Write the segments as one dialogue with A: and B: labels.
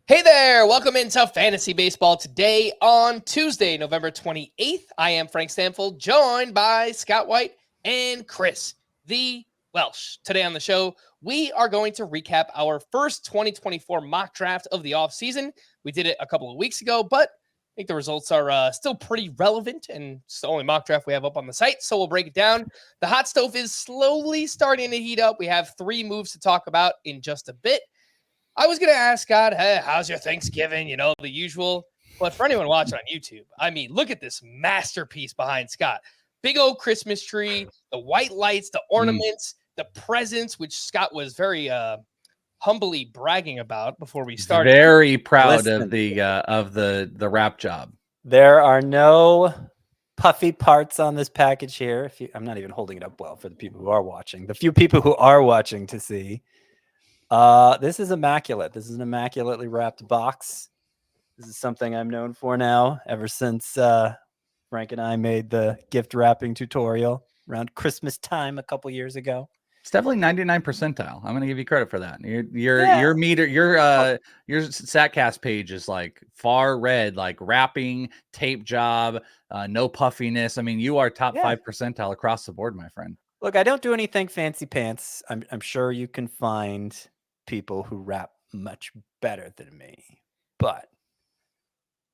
A: Hey there, welcome into Fantasy Baseball today on Tuesday, November 28th. I am Frank Stampfl, joined by Scott White and Chris, the Welsh. Today on the show, we are going to recap our first 2024 mock draft of the offseason. We did it a couple of weeks ago, but I think the results are still pretty relevant, and it's the only mock draft we have up on the site, so we'll break it down. The hot stove is slowly starting to heat up. We have 3 moves to talk about in just a bit. I was going to ask Scott, hey, how's your Thanksgiving? You know, the usual. But for anyone watching on YouTube, I mean, look at this masterpiece behind Scott. Big old Christmas tree, the white lights, the ornaments, the presents, which Scott was very humbly bragging about before we started.
B: Very proud of the wrap job.
C: There are no puffy parts on this package here. I'm not even holding it up well for the people who are watching. The few people who are watching to see. This is immaculate. This is an immaculately wrapped box. This is something I'm known for now ever since Frank and I made the gift wrapping tutorial around Christmas time a couple years ago.
B: It's definitely 99 percentile. I'm going to give you credit for that. Your meter, your Statcast page is like far red, like wrapping, tape job, no puffiness. I mean, you are top 5 percentile across the board, my friend.
C: Look, I don't do anything fancy pants. I'm sure you can find people who wrap much better than me, but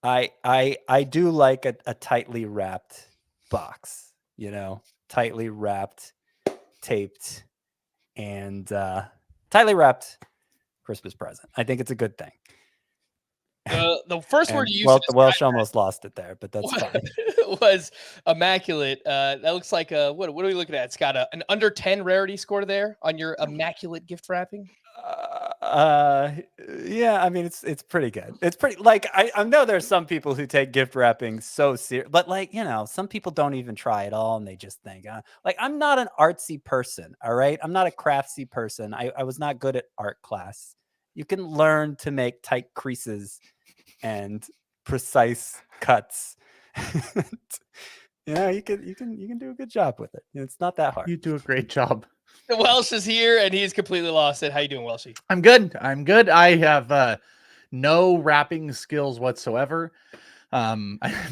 C: I do like a tightly wrapped box, you know, tightly wrapped, taped, and tightly wrapped Christmas present. I think it's a good thing.
A: The first word you used,
C: well, the Welsh almost lost it there, but that's fine.
A: Was immaculate. That looks like what are we looking at? It's got an under 10 rarity score there on your immaculate gift wrapping.
C: Yeah, I mean it's pretty good. It's pretty, like, I know there's some people who take gift wrapping so serious, but like, you know, some people don't even try at all and they just think like, I'm not an artsy person, all right? I'm not a craftsy person. I was not good at art class. You can learn to make tight creases and precise cuts. You know, you can do a good job with it. It's not that hard.
B: You do a great job.
A: The Welsh is here and he's completely lost it. How you doing, Welshie?
B: I'm good. I have no wrapping skills whatsoever. I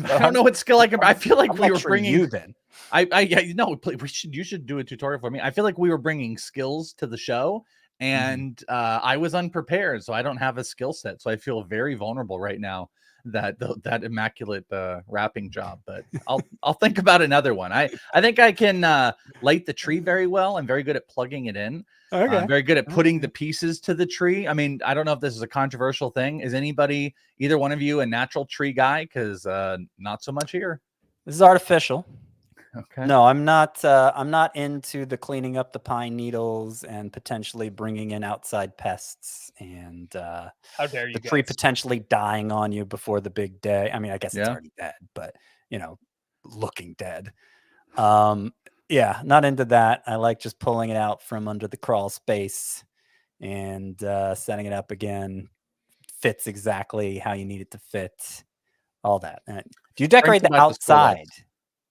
B: don't know what skill I can. I feel like we were bringing
C: you then.
B: You should do a tutorial for me. I feel like we were bringing skills to the show, and I was unprepared, so I don't have a skill set. So I feel very vulnerable right now. That immaculate wrapping job, but I'll think about another one. I think I can light the tree very well. I'm very good at plugging it in.
C: Okay.
B: I'm very good at putting the pieces to the tree. I mean, I don't know if this is a controversial thing. Is either one of you, a natural tree guy? Because not so much here.
C: This is artificial.
B: Okay.
C: No, I'm not. I'm not into the cleaning up the pine needles and potentially bringing in outside pests and
A: how dare you?
C: The tree potentially dying on you before the big day. I mean, I guess it's already dead, but you know, looking dead. Yeah, not into that. I like just pulling it out from under the crawl space and setting it up again. Fits exactly how you need it to fit. All that. Do you decorate the outside?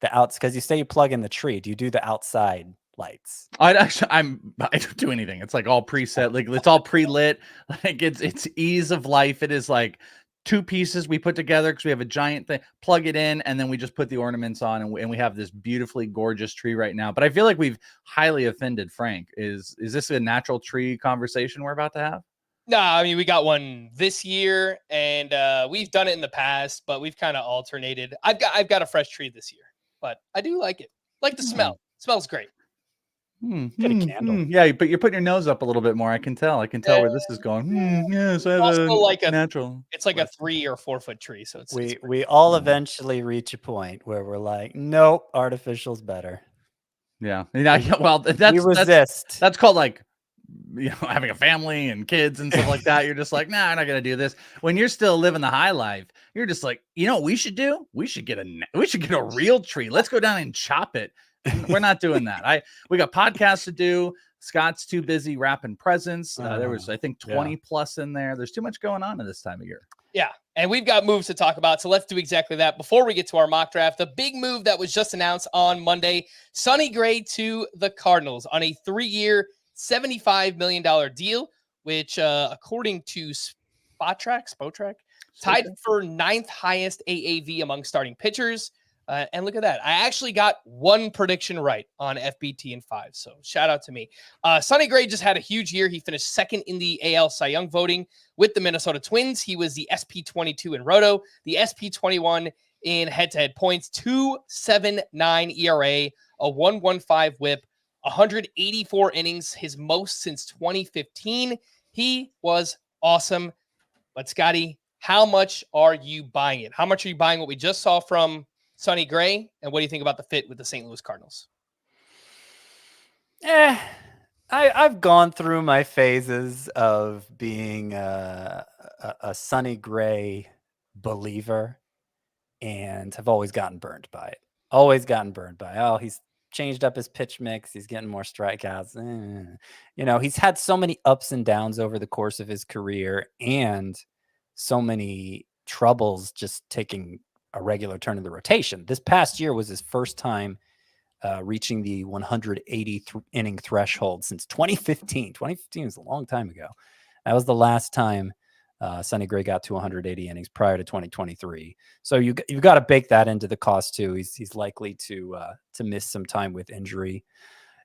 C: Because you say you plug in the tree. Do you do the outside lights?
B: I don't do anything. It's like all preset. Like it's all pre-lit. Like it's ease of life. It is like 2 pieces we put together because we have a giant thing. Plug it in, and then we just put the ornaments on, and we have this beautifully gorgeous tree right now. But I feel like we've highly offended Frank. Is this a natural tree conversation we're about to have?
A: No, I mean, we got one this year, and we've done it in the past, but we've kind of alternated. I've got a fresh tree this year. But I do like it. Like the smell. It smells great.
C: Get a candle.
B: Yeah, but you're putting your nose up a little bit more. I can tell where this is going. Yes, I have
A: also like a
B: natural.
A: It's like a 3 or 4 foot tree. So
C: we all eventually reach a point where we're like, nope, artificial's better.
B: Yeah. Well,
C: we resist.
B: That's called like, you know, having a family and kids and stuff like that. You're just like, nah, I'm not gonna do this. When you're still living the high life, you're just like, you know what we should do? We should get a real tree. Let's go down and chop it. We're not doing that. We got podcasts to do. Scott's too busy wrapping presents. There was, I think, 20 plus in there. There's too much going on in this time of year.
A: Yeah, and we've got moves to talk about, so let's do exactly that. Before we get to our mock draft, the big move that was just announced on Monday, Sonny Gray to the Cardinals on a 3-year, $75 million deal, which according to Spotrac, tied for 9th highest AAV among starting pitchers. And look at that. I actually got one prediction right on FBT in 5. So shout out to me. Sonny Gray just had a huge year. He finished 2nd in the AL Cy Young voting with the Minnesota Twins. He was the SP22 in Roto, the SP21 in head-to-head points, 2.79 ERA, a 1.15 whip, 184 innings, his most since 2015. He was awesome. But Scotty, how much are you buying it? How much are you buying what we just saw from Sonny Gray? And what do you think about the fit with the St. Louis Cardinals?
C: I've gone through my phases of being a Sonny Gray believer, and have always gotten burned by it. Oh, he's changed up his pitch mix. He's getting more strikeouts. He's had so many ups and downs over the course of his career, and so many troubles just taking a regular turn in the rotation. This past year was his first time reaching the 180 inning threshold since 2015. 2015 was a long time ago. That was the last time Sonny Gray got to 180 innings prior to 2023. So you've got to bake that into the cost too. He's likely to miss some time with injury.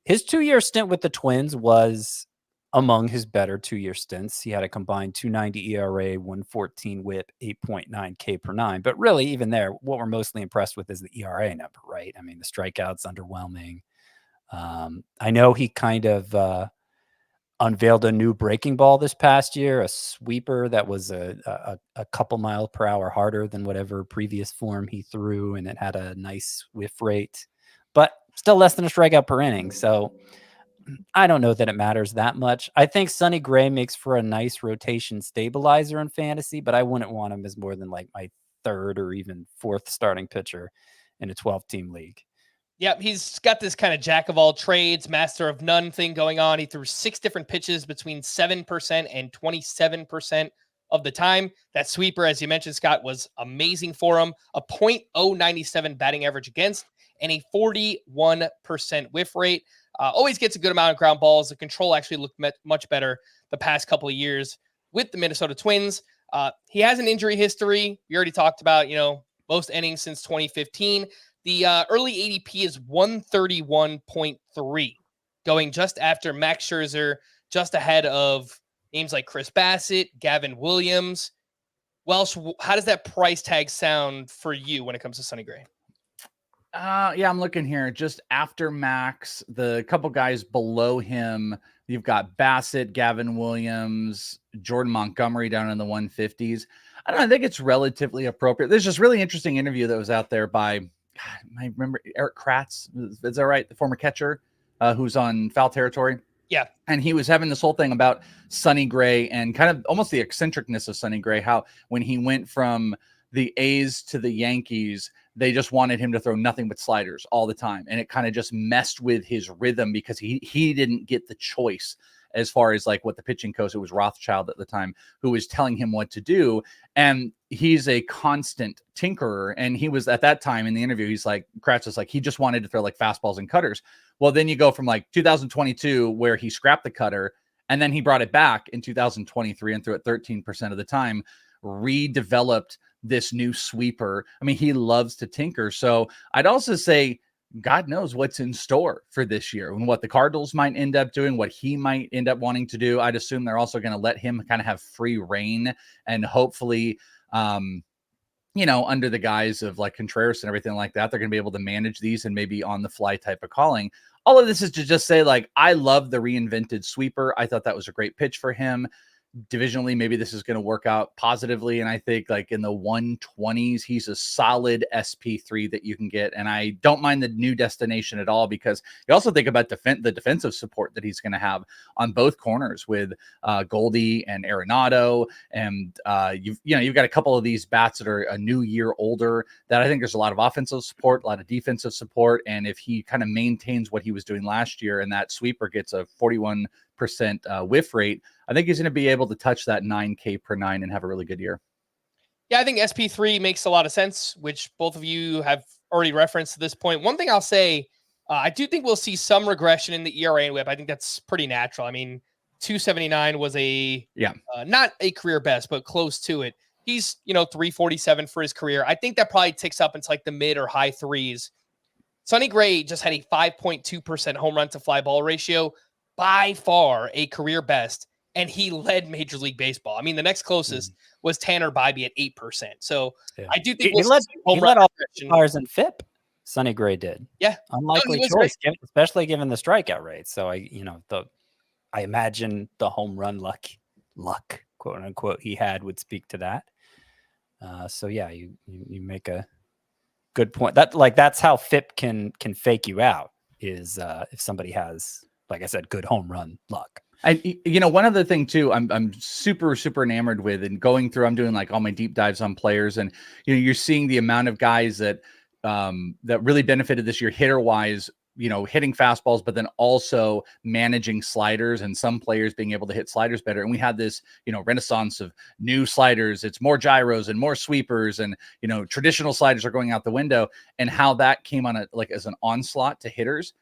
C: His 2-year stint with the Twins was among his better 2-year stints. He had a combined 2.90 ERA, 1.14 WHIP, 8.9 K per 9. But really, even there, what we're mostly impressed with is the ERA number, right? I mean, the strikeouts underwhelming. I know he kind of unveiled a new breaking ball this past year, a sweeper that was a couple mile per hour harder than whatever previous form he threw, and it had a nice whiff rate, but still less than a strikeout per inning. So I don't know that it matters that much. I think Sonny Gray makes for a nice rotation stabilizer in fantasy, but I wouldn't want him as more than like my 3rd or even 4th starting pitcher in a 12-team league.
A: Yep, he's got this kind of jack of all trades, master of none thing going on. He threw 6 different pitches between 7% and 27% of the time. That sweeper, as you mentioned, Scott, was amazing for him. A .097 batting average against and a 41% whiff rate. Always gets a good amount of ground balls. The control actually looked much better the past couple of years with the Minnesota Twins. He has an injury history. We already talked about, most innings since 2015. The early ADP is 131.3, going just after Max Scherzer, just ahead of names like Chris Bassett, Gavin Williams. Welsh, how does that price tag sound for you when it comes to Sonny Gray?
B: Yeah, I'm looking here. Just after Max, the couple guys below him, you've got Bassett, Gavin Williams, Jordan Montgomery down in the 150s. I don't know. I think it's relatively appropriate. There's this really interesting interview that was out there by, I remember Eric Kratz. Is that right? The former catcher who's on Foul Territory.
A: Yeah.
B: And he was having this whole thing about Sonny Gray and kind of almost the eccentricness of Sonny Gray, how when he went from the A's to the Yankees, they just wanted him to throw nothing but sliders all the time. And it kind of just messed with his rhythm because he didn't get the choice as far as like what the pitching coach, it was Rothschild at the time, who was telling him what to do. And he's a constant tinkerer. And he was at that time in the interview, he's like, Kratz was like, he just wanted to throw like fastballs and cutters. Well, then you go from like 2022 where he scrapped the cutter and then he brought it back in 2023 and threw it 13% of the time, redeveloped this new sweeper. I mean, he loves to tinker. So I'd also say God knows what's in store for this year and what the Cardinals might end up doing, what he might end up wanting to do. I'd assume they're also going to let him kind of have free reign and hopefully, under the guise of like Contreras and everything like that, they're going to be able to manage these and maybe on the fly type of calling. All of this is to just say, like, I love the reinvented sweeper. I thought that was a great pitch for him. Divisionally, maybe this is going to work out positively. And I think like in the 120s, he's a solid SP3 that you can get. And I don't mind the new destination at all, because you also think about the defensive support that he's going to have on both corners with Goldie and Arenado. And you've got a couple of these bats that are a new year older that I think there's a lot of offensive support, a lot of defensive support. And if he kind of maintains what he was doing last year and that sweeper gets a 41% whiff rate, I think he's going to be able to touch that 9K per 9 and have a really good year.
A: Yeah, I think SP3 makes a lot of sense, which both of you have already referenced to this point. One thing I'll say, I do think we'll see some regression in the ERA and WHIP. I think that's pretty natural. I mean, 279 was
B: Yeah.
A: not a career best, but close to it. He's, 347 for his career. I think that probably ticks up into like the mid or high threes. Sonny Gray just had a 5.2% home run to fly ball ratio, by far a career best, and he led Major League Baseball. I mean, the next closest was Tanner Bybee at 8%. So I do think
C: he led all players in FIP. Sonny Gray did.
A: Yeah,
C: unlikely choice, especially given the strikeout rate. So I imagine the home run luck, quote unquote, he had would speak to that. So yeah, you make a good point. That's how FIP can fake you out is if somebody has, like I said, good home run luck.
B: And one other thing too, I'm super enamored with, and going through, I'm doing like all my deep dives on players, and you're seeing the amount of guys that really benefited this year hitter wise, hitting fastballs, but then also managing sliders, and some players being able to hit sliders better. And we had this, renaissance of new sliders. It's more gyros and more sweepers, and, traditional sliders are going out the window, and how that came on as an onslaught to hitters,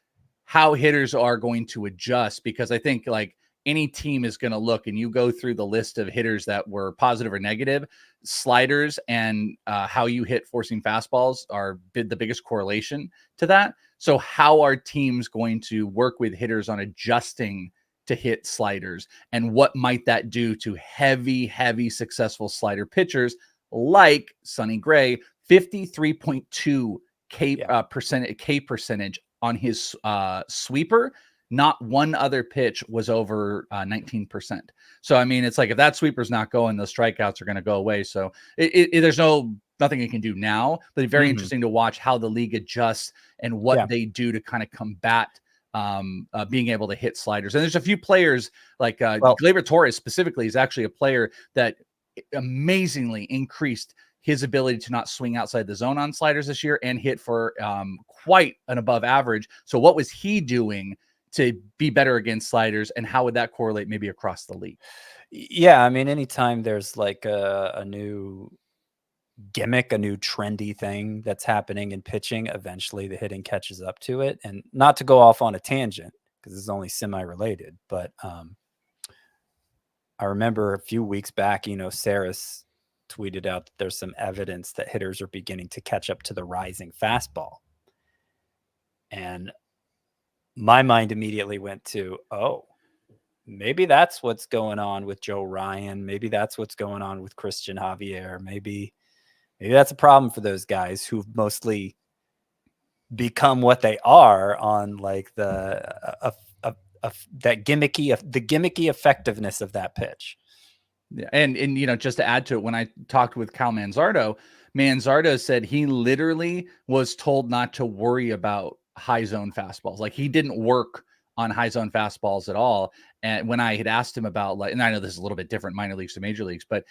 B: how hitters are going to adjust. Because I think like any team is going to look, and you go through the list of hitters that were positive or negative, sliders and how you hit forcing fastballs are the biggest correlation to that. So how are teams going to work with hitters on adjusting to hit sliders, and what might that do to heavy successful slider pitchers like Sonny Gray? 53.2 K percentage on his sweeper. Not one other pitch was over 19%. So, I mean, it's like, if that sweeper's not going, those strikeouts are going to go away. So there's nothing you can do now, but it's very interesting to watch how the league adjusts and what they do to kind of combat being able to hit sliders. And there's a few players like Gleyber Torres specifically is actually a player that amazingly increased his ability to not swing outside the zone on sliders this year and hit for quite an above average. So what was he doing to be better against sliders, and how would that correlate maybe across the league?
C: Yeah, I mean, anytime there's like a new gimmick, a new trendy thing that's happening in pitching, eventually the hitting catches up to it. And not to go off on a tangent, because it's only semi-related, but I remember a few weeks back, Suarez tweeted out that there's some evidence that hitters are beginning to catch up to the rising fastball. And my mind immediately went to, maybe that's what's going on with Joe Ryan. Maybe that's what's going on with Christian Javier. Maybe that's a problem for those guys who've mostly become what they are on like the gimmicky effectiveness of that pitch.
B: Yeah, and just to add to it, when I talked with Cal Manzardo said he literally was told not to worry about high zone fastballs. Like, he didn't work on high zone fastballs at all. And when I had asked him about, like, and I know this is a little bit different, minor leagues to major leagues, but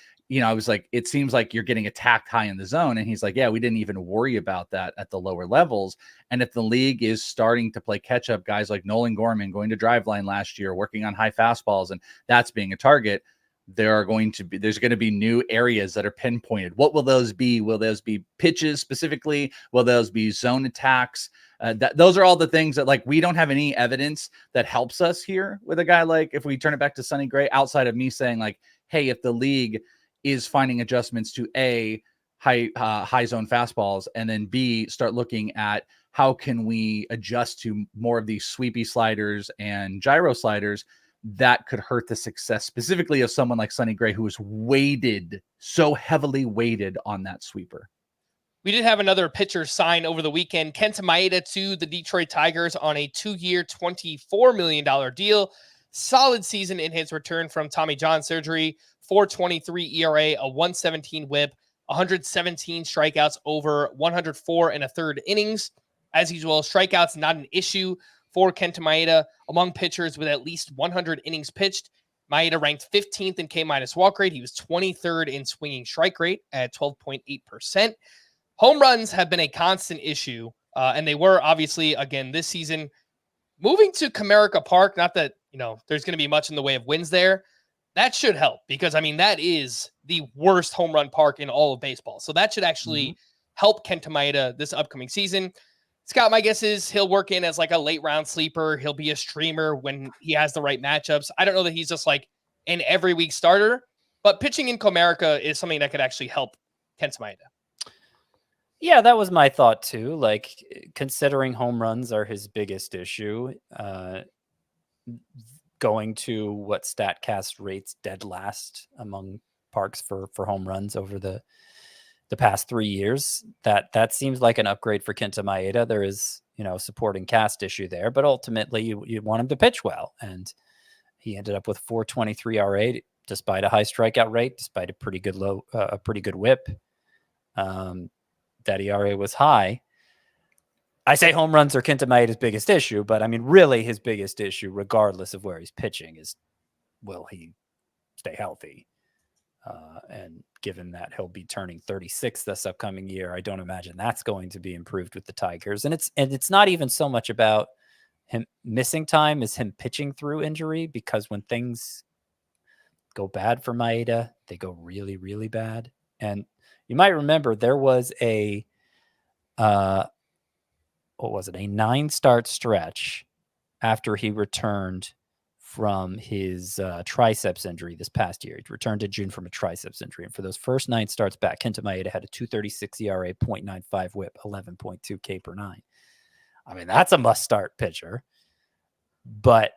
B: I was like, it seems like you're getting attacked high in the zone. And he's like, yeah, we didn't even worry about that at the lower levels. And if the league is starting to play catch up, guys like Nolan Gorman going to Driveline last year, working on high fastballs, and that's being a target, there's going to be new areas that are pinpointed. What will those be? Will those be pitches specifically? Will those be zone attacks? Those are all the things that, like, we don't have any evidence that helps us here with a guy like, if we turn it back to Sonny Gray, outside of me saying like, hey, if the league is finding adjustments to A, high zone fastballs, and then B, start looking at how can we adjust to more of these sweepy sliders and gyro sliders, that could hurt the success specifically of someone like Sonny Gray, who is so heavily weighted on that sweeper.
A: We did have another pitcher sign over the weekend, Kenta Maeda, to the Detroit Tigers on a 2-year, $24 million deal. Solid season in his return from Tommy John surgery, 4.23 ERA, a 117 whip, 117 strikeouts over 104 and a third innings. As usual, strikeouts not an issue for Kenta Maeda among pitchers with at least 100 innings pitched. Maeda ranked 15th in K- walk rate. He was 23rd in swinging strike rate at 12.8%. Home runs have been a constant issue, and they were obviously, again, this season. Moving to Comerica Park, not that, there's going to be much in the way of wins there, that should help, because, I mean, that is the worst home run park in all of baseball. So that should actually help Kenta Maeda this upcoming season. Scott, my guess is he'll work in as like a late round sleeper. He'll be a streamer when he has the right matchups. I don't know that he's just like an every week starter, but pitching in Comerica is something that could actually help Kenta Maeda.
C: Yeah, that was my thought too. Like, considering home runs are his biggest issue, going to what StatCast rates dead last among parks for home runs over the past 3 years, that seems like an upgrade for Kenta Maeda. There is, supporting cast issue there, but ultimately you want him to pitch well, and he ended up with 4.23 RA despite a high strikeout rate, despite a pretty good whip. That ERA was high. I say home runs are Kenta Maeda's biggest issue, but I mean, really his biggest issue, regardless of where he's pitching, is will he stay healthy? And given that he'll be turning 36 this upcoming year, I don't imagine that's going to be improved with the Tigers. And it's not even so much about him missing time as him pitching through injury, because when things go bad for Maeda, they go really, really bad. And you might remember there was a 9-start stretch after he returned from his triceps injury this past year. He returned in June from a triceps injury. And for those first 9 starts back, Kenta Maeda had a 2.36 ERA, 0.95 whip, 11.2 K per 9. I mean, that's a must-start pitcher. But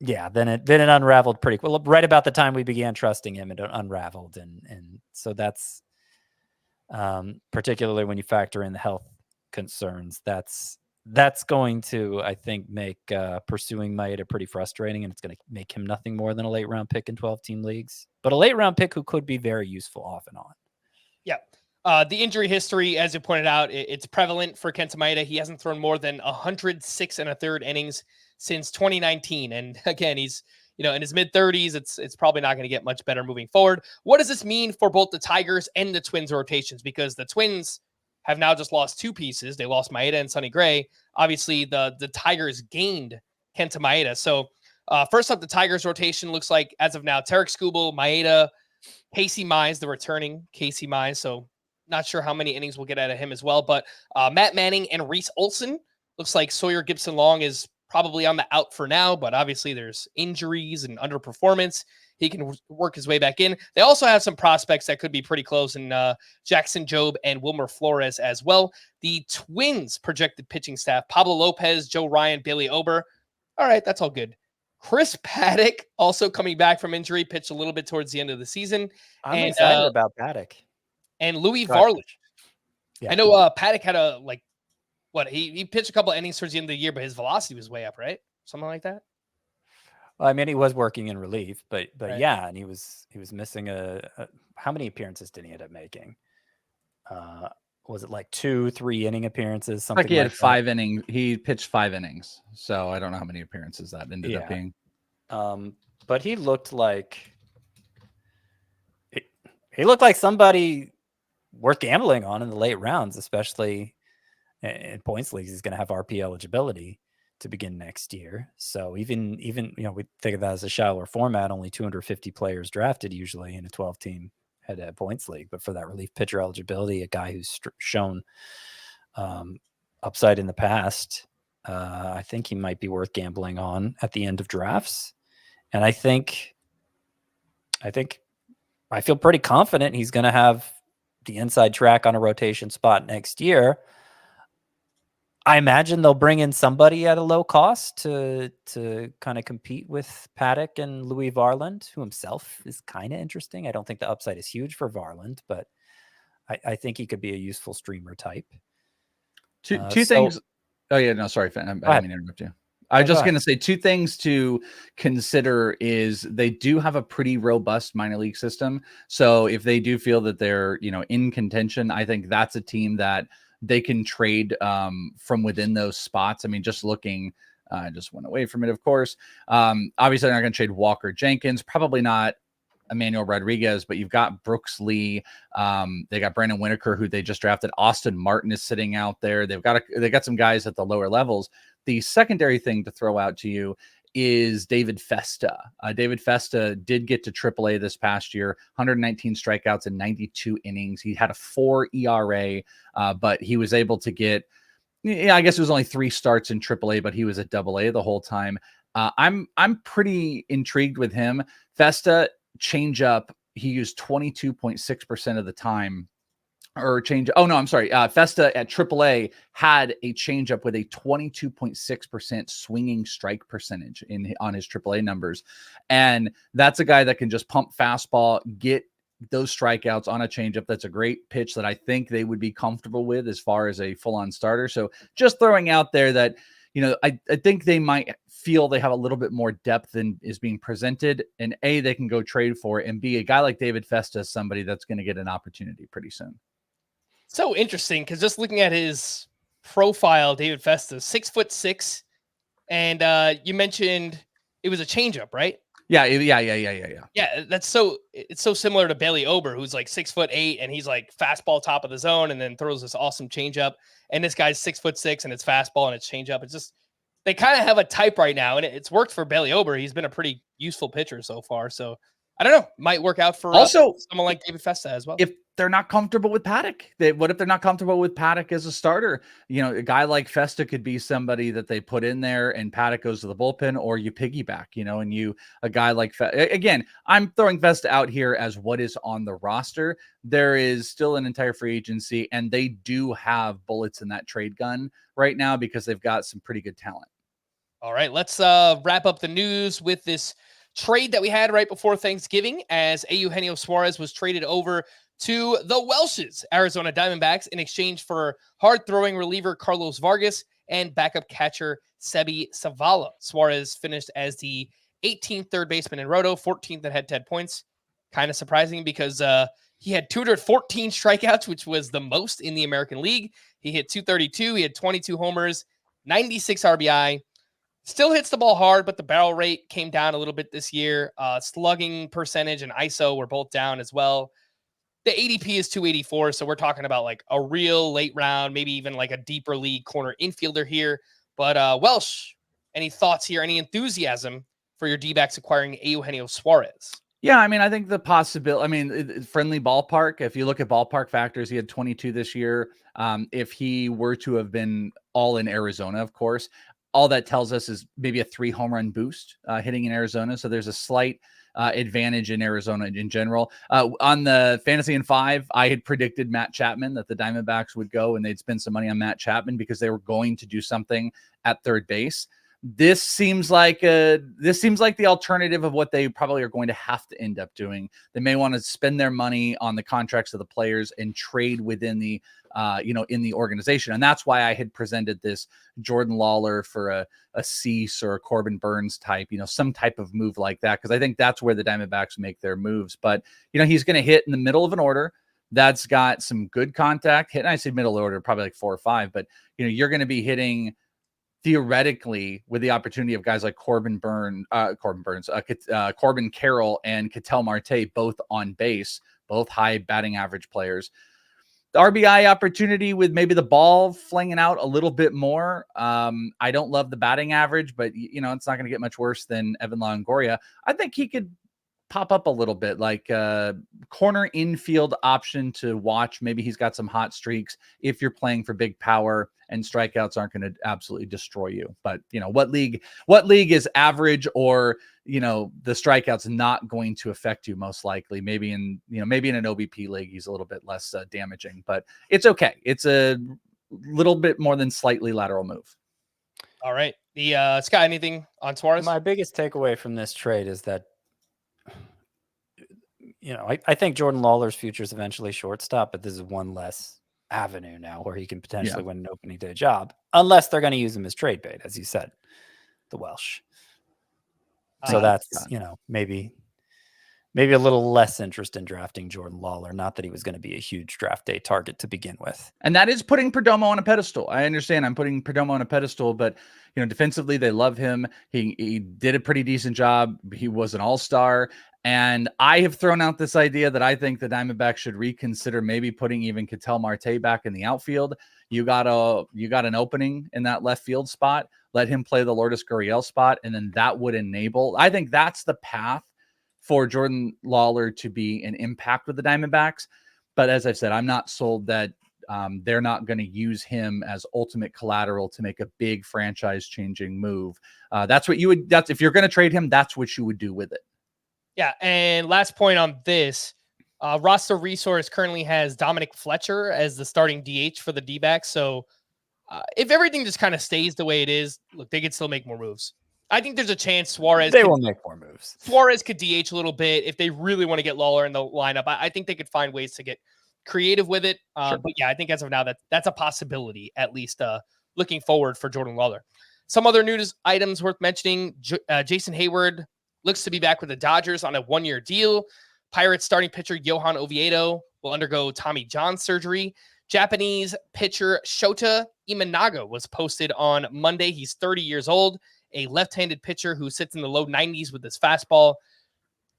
C: yeah, then it unraveled pretty well. Right about the time we began trusting him, it unraveled. And so that's particularly when you factor in the health concerns, that's going to, I think, make pursuing Maeda pretty frustrating, and it's going to make him nothing more than a late round pick in 12-team leagues, but a late round pick who could be very useful off and on.
A: Yeah. The injury history, as you pointed out, it's prevalent for Kenta Maeda. He hasn't thrown more than 106 1/3 innings since 2019. And again, he's, in his mid-30s. It's probably not going to get much better moving forward. What does this mean for both the Tigers and the Twins rotations? Because the Twins have now just lost 2 pieces. They lost Maeda and Sonny Gray. Obviously, the Tigers gained Kenta Maeda. So first up, the Tigers rotation looks like, as of now, Tarek Skubal, Maeda, Casey Mize, the returning Casey Mize. So not sure how many innings we'll get out of him as well. But Matt Manning and Reese Olson. Looks like Sawyer Gibson-Long is probably on the out for now, but obviously there's injuries and underperformance. He can work his way back in. They also have some prospects that could be pretty close in Jackson Jobe and Wilmer Flores as well. The Twins' projected pitching staff: Pablo Lopez, Joe Ryan, Bailey Ober. All right, that's all good. Chris Paddock also coming back from injury, pitched a little bit towards the end of the season.
C: I'm excited about Paddock.
A: And Louis Varland.
C: Yeah.
A: I know Paddock had he pitched a couple of innings towards the end of the year, but his velocity was way up, right? Something like that.
C: Well, I mean, he was working in relief, but
A: Right.
C: Yeah, and he was missing how many appearances did he end up making? Was it like 2-3 inning appearances? Something
B: Like he had
C: that?
B: 5 innings. He pitched 5 innings, so I don't know how many appearances that ended up being.
C: But he looked like somebody worth gambling on in the late rounds, especially in points leagues. He's going to have RP eligibility to begin next year. So even we think of that as a shallower format, only 250 players drafted usually in a 12-team head-to-head points league. But for that relief pitcher eligibility, a guy who's shown upside in the past, I think he might be worth gambling on at the end of drafts. And I feel pretty confident he's going to have the inside track on a rotation spot next year. I imagine they'll bring in somebody at a low cost to kind of compete with Paddock and Louis Varland, who himself is kind of interesting. I don't think the upside is huge for Varland, but I think he could be a useful streamer type.
B: Two things. Oh yeah, no, sorry, I didn't mean to interrupt you. I was just going to say 2 things to consider is they do have a pretty robust minor league system. So if they do feel that they're, in contention, I think that's a team that they can trade from within those spots. I mean, just looking, I just went away from it, of course. Obviously, they're not going to trade Walker Jenkins, probably not Emmanuel Rodriguez, but you've got Brooks Lee. They got Brandon Whitaker, who they just drafted. Austin Martin is sitting out there. They got some guys at the lower levels. The secondary thing to throw out to you is David Festa. David Festa did get to AAA this past year, 119 strikeouts in 92 innings. He had a 4 ERA, but he was able to get Yeah, I guess it was only 3 starts in AAA, but he was at AA the whole time. I'm pretty intrigued with him. Festa changeup, he used 22.6% of the time. Or change. Oh no, I'm sorry. Festa at AAA had a changeup with a 22.6% swinging strike percentage on his AAA numbers, and that's a guy that can just pump fastball, get those strikeouts on a changeup. That's a great pitch that I think they would be comfortable with as far as a full-on starter. So just throwing out there that, I think they might feel they have a little bit more depth than is being presented, and A, they can go trade for it, and B, a guy like David Festa is somebody that's going to get an opportunity pretty soon.
A: So interesting, because just looking at his profile, David Festa, 6'6", and you mentioned it was a changeup, right?
B: Yeah.
A: Yeah, it's so similar to Bailey Ober, who's like 6'8", and he's like fastball top of the zone, and then throws this awesome changeup. And this guy's 6'6", and it's fastball and it's changeup. It's just they kind of have a type right now, and it's worked for Bailey Ober. He's been a pretty useful pitcher so far. So I don't know, might work out for
B: also
A: someone like David Festa as well.
B: If they're not comfortable with Paddock, what if they're not comfortable with Paddock as a starter? A guy like Festa could be somebody that they put in there and Paddock goes to the bullpen, or you piggyback, and a guy like again, I'm throwing Festa out here as what is on the roster. There is still an entire free agency, and they do have bullets in that trade gun right now because they've got some pretty good talent.
A: All right, let's wrap up the news with this trade that we had right before Thanksgiving, as Eugenio Suarez was traded over to the Welsh's Arizona Diamondbacks in exchange for hard-throwing reliever Carlos Vargas and backup catcher Sebi Zavala. Suarez finished as the 18th third baseman in Roto, 14th at head-to-head points. Kind of surprising because he had 214 strikeouts, which was the most in the American League. He hit 232. He had 22 homers, 96 RBI. Still hits the ball hard, but the barrel rate came down a little bit this year. Slugging percentage and ISO were both down as well. The ADP is 284, so we're talking about like a real late round, maybe even like a deeper league corner infielder here. But Welsh, any thoughts here? Any enthusiasm for your D-backs acquiring Eugenio Suarez?
B: Yeah, I think the possibility, friendly ballpark. If you look at ballpark factors, he had 22 this year. If he were to have been all in Arizona, of course, all that tells us is maybe a 3 home run boost hitting in Arizona. So there's a slight advantage in Arizona in general. On the Fantasy in 5, I had predicted Matt Chapman, that the Diamondbacks would go and they'd spend some money on Matt Chapman because they were going to do something at third base. This seems like the alternative of what they probably are going to have to end up doing. They may want to spend their money on the contracts of the players and trade within the in the organization. And that's why I had presented this Jordan Lawler for a Cease or a Corbin Burns type, some type of move like that. Cause I think that's where the Diamondbacks make their moves, but he's going to hit in the middle of an order that's got some good contact hit. And I say middle order, probably like 4 or 5, but you're going to be hitting theoretically with the opportunity of guys like Corbin Carroll and Ketel Marte, both on base, both high batting average players. The RBI opportunity with maybe the ball flinging out a little bit more. I don't love the batting average, but it's not going to get much worse than Evan Longoria. I think he could pop up a little bit, like a corner infield option to watch. Maybe he's got some hot streaks if you're playing for big power and strikeouts aren't going to absolutely destroy you. But what league is average, or the strikeouts not going to affect you most likely. Maybe in an OBP league, he's a little bit less damaging, but it's okay. It's a little bit more than slightly lateral move.
A: All right. Scott, anything on Suarez?
C: My biggest takeaway from this trade is that, I think Jordan Lawler's future is eventually shortstop, but this is one less avenue now where he can potentially win an opening day job, unless they're going to use him as trade bait, as you said, the Welsh. So that's, maybe a little less interest in drafting Jordan Lawler. Not that he was going to be a huge draft day target to begin with.
B: And that is putting Perdomo on a pedestal. I understand I'm putting Perdomo on a pedestal, but defensively they love him. He did a pretty decent job. He was an all-star. And I have thrown out this idea that I think the Diamondbacks should reconsider maybe putting even Ketel Marte back in the outfield. You got an opening in that left field spot. Let him play the Lourdes Gurriel spot, and then that would enable. I think that's the path for Jordan Lawler to be an impact with the Diamondbacks. But as I've said, I'm not sold that they're not going to use him as ultimate collateral to make a big franchise changing move. That's if you're going to trade him, that's what you would do with it.
A: Yeah. And last point on this, roster resource currently has Dominic Fletcher as the starting DH for the D-backs. So if everything just kind of stays the way it is, look, they could still make more moves. I think there's a chance Suarez
C: will make more moves.
A: Suarez could DH a little bit if they really want to get Lawler in the lineup. I think they could find ways to get creative with it.
B: Sure.
A: But yeah, I think as of now, that's a possibility, at least looking forward for Jordan Lawler. Some other news items worth mentioning. Jason Hayward looks to be back with the Dodgers on a 1-year deal. Pirates starting pitcher Johan Oviedo will undergo Tommy John surgery. Japanese pitcher Shota Imanaga was posted on Monday. He's 30 years old, a left-handed pitcher who sits in the low 90s with his fastball,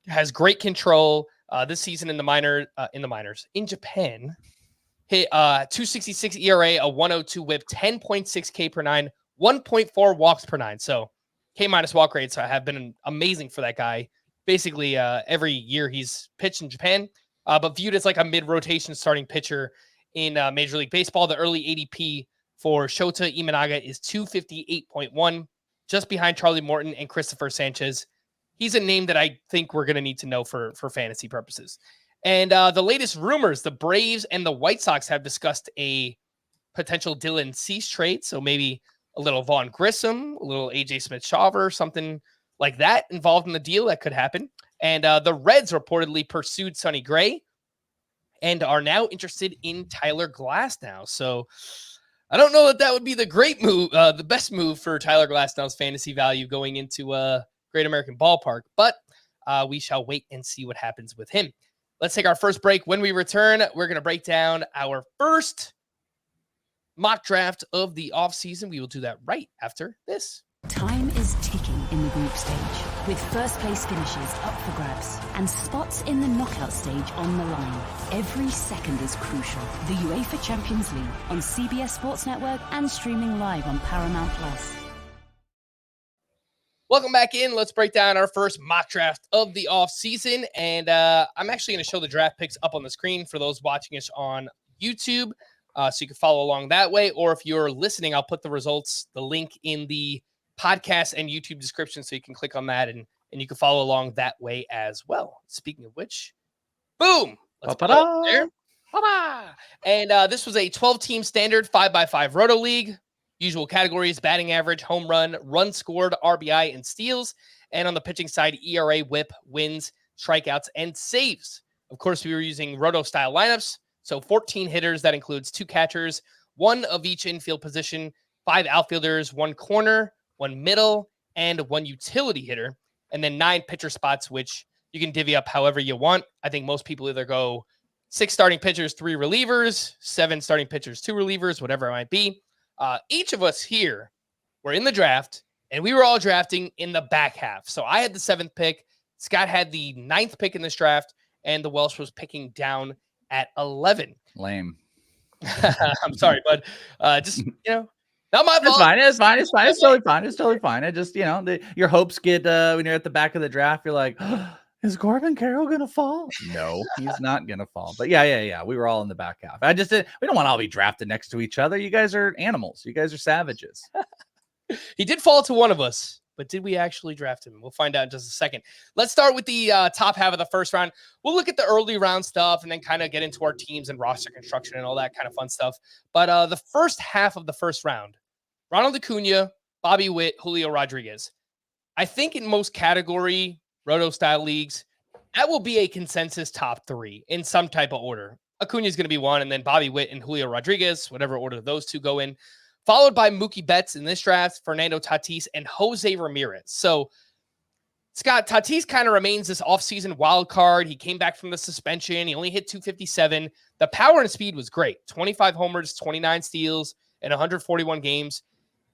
A: has great control. This season in Japan, hit 2.66 ERA, a 1.02 WHIP, 10.6 K per nine, 1.4 walks per nine. So K- walk rates have been amazing for that guy. Basically, every year he's pitched in Japan, but viewed as like a mid-rotation starting pitcher in Major League Baseball. The early ADP for Shota Imanaga is 258.1, just behind Charlie Morton and Christopher Sanchez. He's a name that I think we're going to need to know for fantasy purposes. And the latest rumors, the Braves and the White Sox have discussed a potential Dylan Cease trade. So maybe a little Vaughn Grissom, a little AJ Smith-Shawver, something like that involved in the deal that could happen. And the Reds reportedly pursued Sonny Gray and are now interested in Tyler Glasnow. So I don't know that would be the great move, the best move for Tyler Glasnow's fantasy value going into Great American Ballpark, but we shall wait and see what happens with him. Let's take our first break. When we return, we're going to break down our first mock draft of the offseason. We will do that right after this.
D: Time is ticking in the group stage, with first place finishes up for grabs and spots in the knockout stage on the line. Every second is crucial. The UEFA Champions League on CBS Sports Network and streaming live on Paramount+.
A: Welcome back in. Let's break down our first mock draft of the offseason. And I'm actually going to show the draft picks up on the screen for those watching us on YouTube. So you can follow along that way. Or if you're listening, I'll put the results, the link in the podcast and YouTube description so you can click on that and you can follow along that way as well. Speaking of which, boom. Let's put it there. And this was a 12-team standard 5x5 Roto League. Usual categories: batting average, home run, run scored, RBI, and steals. And on the pitching side, ERA, WHIP, wins, strikeouts, and saves. Of course, we were using Roto-style lineups. So 14 hitters. That includes 2 catchers, 1 of each infield position, 5 outfielders, 1 corner, 1 middle, and 1 utility hitter. And then 9 pitcher spots, which you can divvy up however you want. I think most people either go 6 starting pitchers, 3 relievers, 7 starting pitchers, 2 relievers, whatever it might be. Each of us here were in the draft, and we were all drafting in the back half. So I had the 7th pick. Scott had the 9th pick in this draft, and the Welsh was picking down at 11.
B: Lame.
A: I'm sorry, but just, not my fault.
B: It's fine. It's totally fine. It's totally fine. I just, your hopes get, when you're at the back of the draft, you're like, is Corbin Carroll going to fall? No, he's not going to fall. But yeah. We were all in the back half. We don't want to all be drafted next to each other. You guys are animals. You guys are savages.
A: He did fall to one of us, but did we actually draft him? We'll find out in just a second. Let's start with the top half of the first round. We'll look at the early round stuff and then kind of get into our teams and roster construction and all that kind of fun stuff. But the first half of the first round, Ronald Acuna, Bobby Witt, Julio Rodriguez. I think in most category Roto-style leagues, that will be a consensus top 3 in some type of order. Acuna is going to be 1, and then Bobby Witt and Julio Rodriguez, whatever order those 2 go in, followed by Mookie Betts in this draft, Fernando Tatis, and Jose Ramirez. So, Scott, Tatis kind of remains this offseason wild card. He came back from the suspension. He only hit 257. The power and speed was great. 25 homers, 29 steals, and 141 games.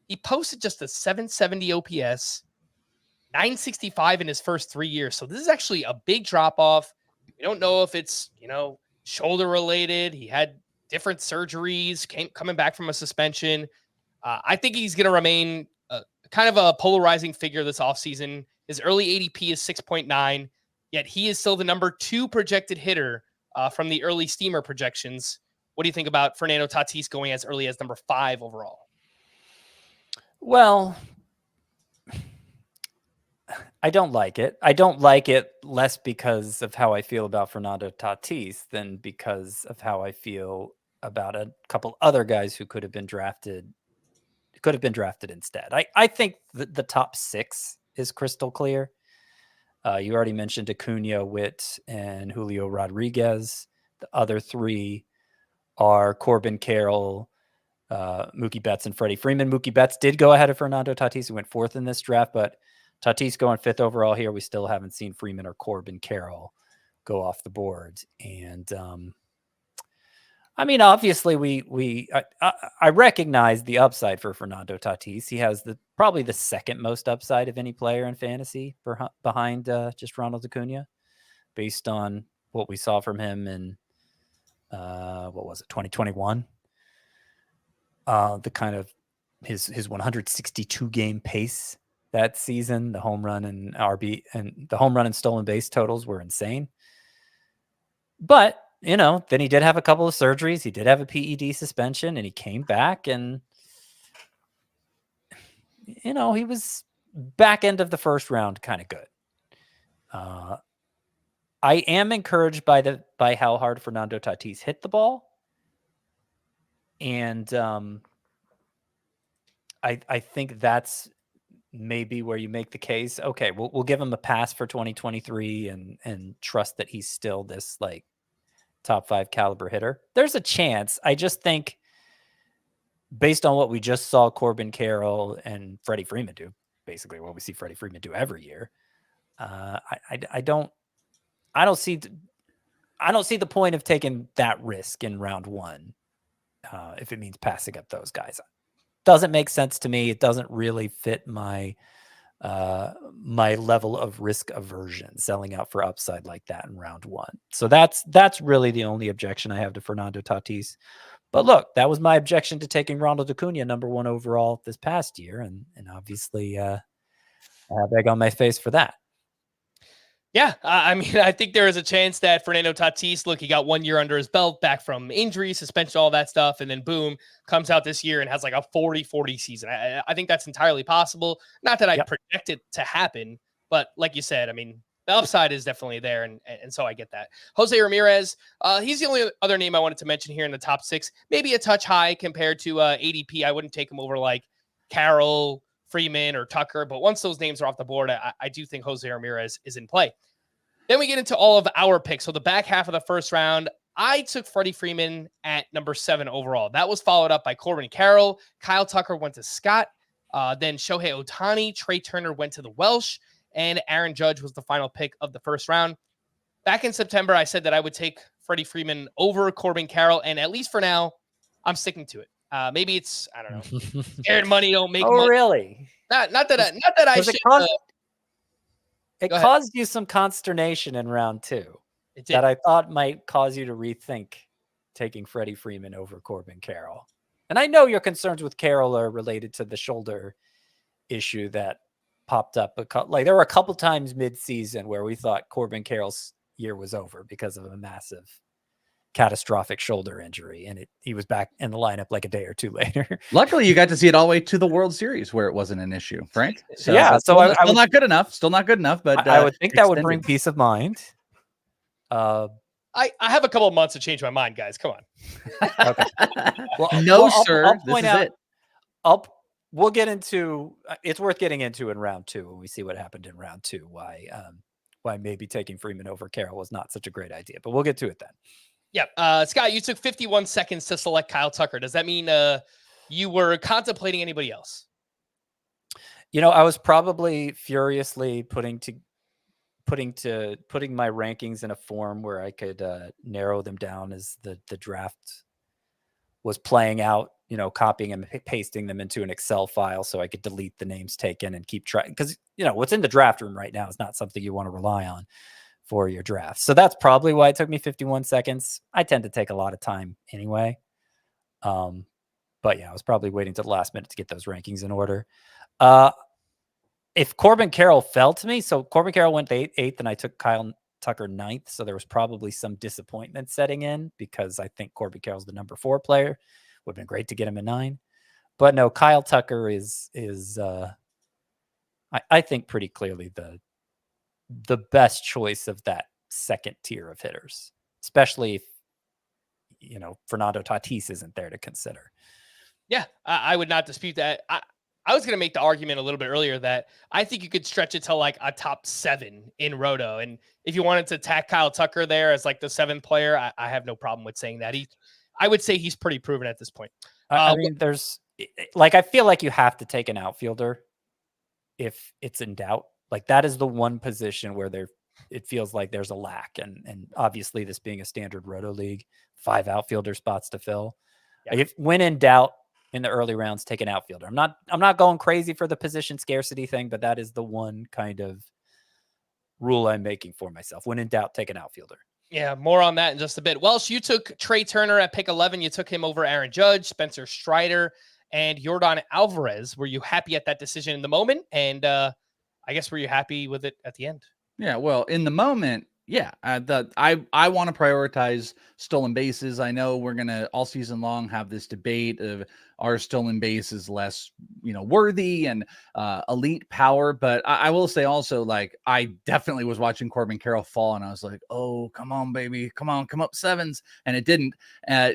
A: He posted just a 770 OPS, 965 in his first 3 years. So this is actually a big drop-off. We don't know if it's, shoulder-related. He had different surgeries, coming back from a suspension. I think he's going to remain kind of a polarizing figure this offseason. His early ADP is 6.9, yet he is still the number 2 projected hitter from the early Steamer projections, What do you think about Fernando Tatis going as early as number 5 overall?
C: Well, I don't like it. I don't like it less because of how I feel about Fernando Tatis than because of how I feel about a couple other guys who could have been drafted instead. I think the top 6 is crystal clear. You already mentioned Acuna, Witt, and Julio Rodriguez. The other 3 are Corbin Carroll, Mookie Betts, and Freddie Freeman. Mookie Betts did go ahead of Fernando Tatis, who went 4th in this draft, but Tatis going 5th overall here. We still haven't seen Freeman or Corbin Carroll go off the board. And I mean, obviously, I recognize the upside for Fernando Tatis. He has probably the 2nd most upside of any player in fantasy behind just Ronald Acuna, based on what we saw from him in 2021. The kind of his 162 game pace that season, the home run and RB and the home run and stolen base totals were insane. But, then he did have a couple of surgeries. He did have a PED suspension, and he came back, and, he was back end of the first round kind of good. I am encouraged by how hard Fernando Tatis hit the ball. And I think that's maybe where you make the case. Okay, we'll give him a pass for 2023 and trust that he's still this like top 5 caliber hitter. There's a chance. I just think based on what we just saw Corbin Carroll and Freddie Freeman do, basically what we see Freddie Freeman do every year, I don't see the point of taking that risk in round 1 if it means passing up those guys. Doesn't make sense to me. It doesn't really fit my level of risk aversion, selling out for upside like that in round 1. So that's really the only objection I have to Fernando Tatis. But look, that was my objection to taking Ronald Acuna number 1 overall this past year, and obviously I have egg on my face for that.
A: Yeah, I mean, I think there is a chance that Fernando Tatis, look, he got 1 year under his belt, back from injury, suspension, all that stuff, and then boom, comes out this year and has like a 40-40 season. I think that's entirely possible. Not that I project it to happen, but like you said, I mean, the upside is definitely there, and so I get that. Jose Ramirez, he's the only other name I wanted to mention here in the top 6. Maybe a touch high compared to ADP. I wouldn't take him over like Carroll, Freeman, or Tucker, but once those names are off the board, I do think Jose Ramirez is in play. Then we get into all of our picks. So the back half of the first round, I took Freddie Freeman at number 7 overall. That was followed up by Corbin Carroll. Kyle Tucker went to Scott. Then Shohei Ohtani, Trey Turner went to the Welsh, and Aaron Judge was the final pick of the first round. Back in September, I said that I would take Freddie Freeman over Corbin Carroll, and at least for now, I'm sticking to it. Maybe it's, I don't know, scared money don't make money.
C: Oh, really?
A: Not that I should.
C: It caused you some consternation in round 2 that I thought might cause you to rethink taking Freddie Freeman over Corbin Carroll. And I know your concerns with Carroll are related to the shoulder issue that popped up. Like there were a couple times mid-season where we thought Corbin Carroll's year was over because of a massive catastrophic shoulder injury, and he was back in the lineup like a day or 2 later.
B: Luckily, you got to see it all the way to the World Series where it wasn't an issue, Frank. So
C: yeah, so
B: I still not good enough. Still not good enough, but
C: I would think that would bring peace of mind.
A: I have a couple of months to change my mind, guys. Come on.
C: Okay.
B: Sir.
C: I'll point
B: this
C: out,
B: is it.
C: We'll get into. It's worth getting into in round 2 when we see what happened in round 2. Why maybe taking Freeman over Carroll was not such a great idea, but we'll get to it then.
A: Yeah. Scott, you took 51 seconds to select Kyle Tucker. Does that mean you were contemplating anybody else?
C: I was probably furiously putting my rankings in a form where I could narrow them down as the draft was playing out, copying and pasting them into an Excel file so I could delete the names taken and keep track. Because, what's in the draft room right now is not something you want to rely on for your draft. So that's probably why it took me 51 seconds. I tend to take a lot of time anyway. But yeah, I was probably waiting to the last minute to get those rankings in order. If Corbin Carroll fell to me, so Corbin Carroll went 8th and I took Kyle Tucker 9th, so there was probably some disappointment setting in because I think Corbin Carroll's the number 4 player. Would have been great to get him at 9. But no, Kyle Tucker is I think pretty clearly the best choice of that second tier of hitters, especially if, Fernando Tatis isn't there to consider.
A: Yeah, I would not dispute that. I was going to make the argument a little bit earlier that I think you could stretch it to like a top 7 in Roto. And if you wanted to tack Kyle Tucker there as like the 7th player, I have no problem with saying that. I would say he's pretty proven at this point.
C: I mean, there's like, I feel like you have to take an outfielder if it's in doubt. Like that is the one position where it feels like there's a lack. And obviously this being a standard Roto league, 5 outfielder spots to fill.
A: Yeah.
C: Like when in doubt in the early rounds, take an outfielder. I'm not going crazy for the position scarcity thing, but that is the one kind of rule I'm making for myself. When in doubt, take an outfielder.
A: Yeah, more on that in just a bit. Welsh, you took Trey Turner at pick 11. You took him over Aaron Judge, Spencer Strider, and Yordan Alvarez. Were you happy at that decision in the moment? And I guess were you happy with it at the end?
B: Yeah, well, in the moment, yeah, I want to prioritize stolen bases. I know we're gonna all season long have this debate of are stolen bases less, worthy and elite power. But I will say also, like, I definitely was watching Corbin Carroll fall, and I was like, oh, come on, baby, come on, come up 7s, and it didn't.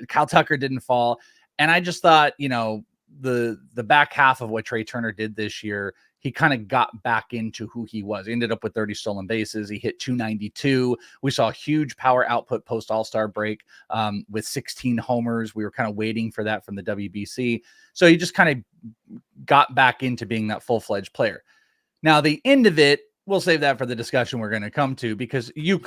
B: Kyle Tucker didn't fall, and I just thought, the back half of what Trey Turner did this year, he kind of got back into who he was. He ended up with 30 stolen bases. He hit 292. We saw huge power output post All-Star break with 16 homers. We were kind of waiting for that from the WBC. So he just kind of got back into being that full-fledged player. Now, the end of it, we'll save that for the discussion we're going to come to, because you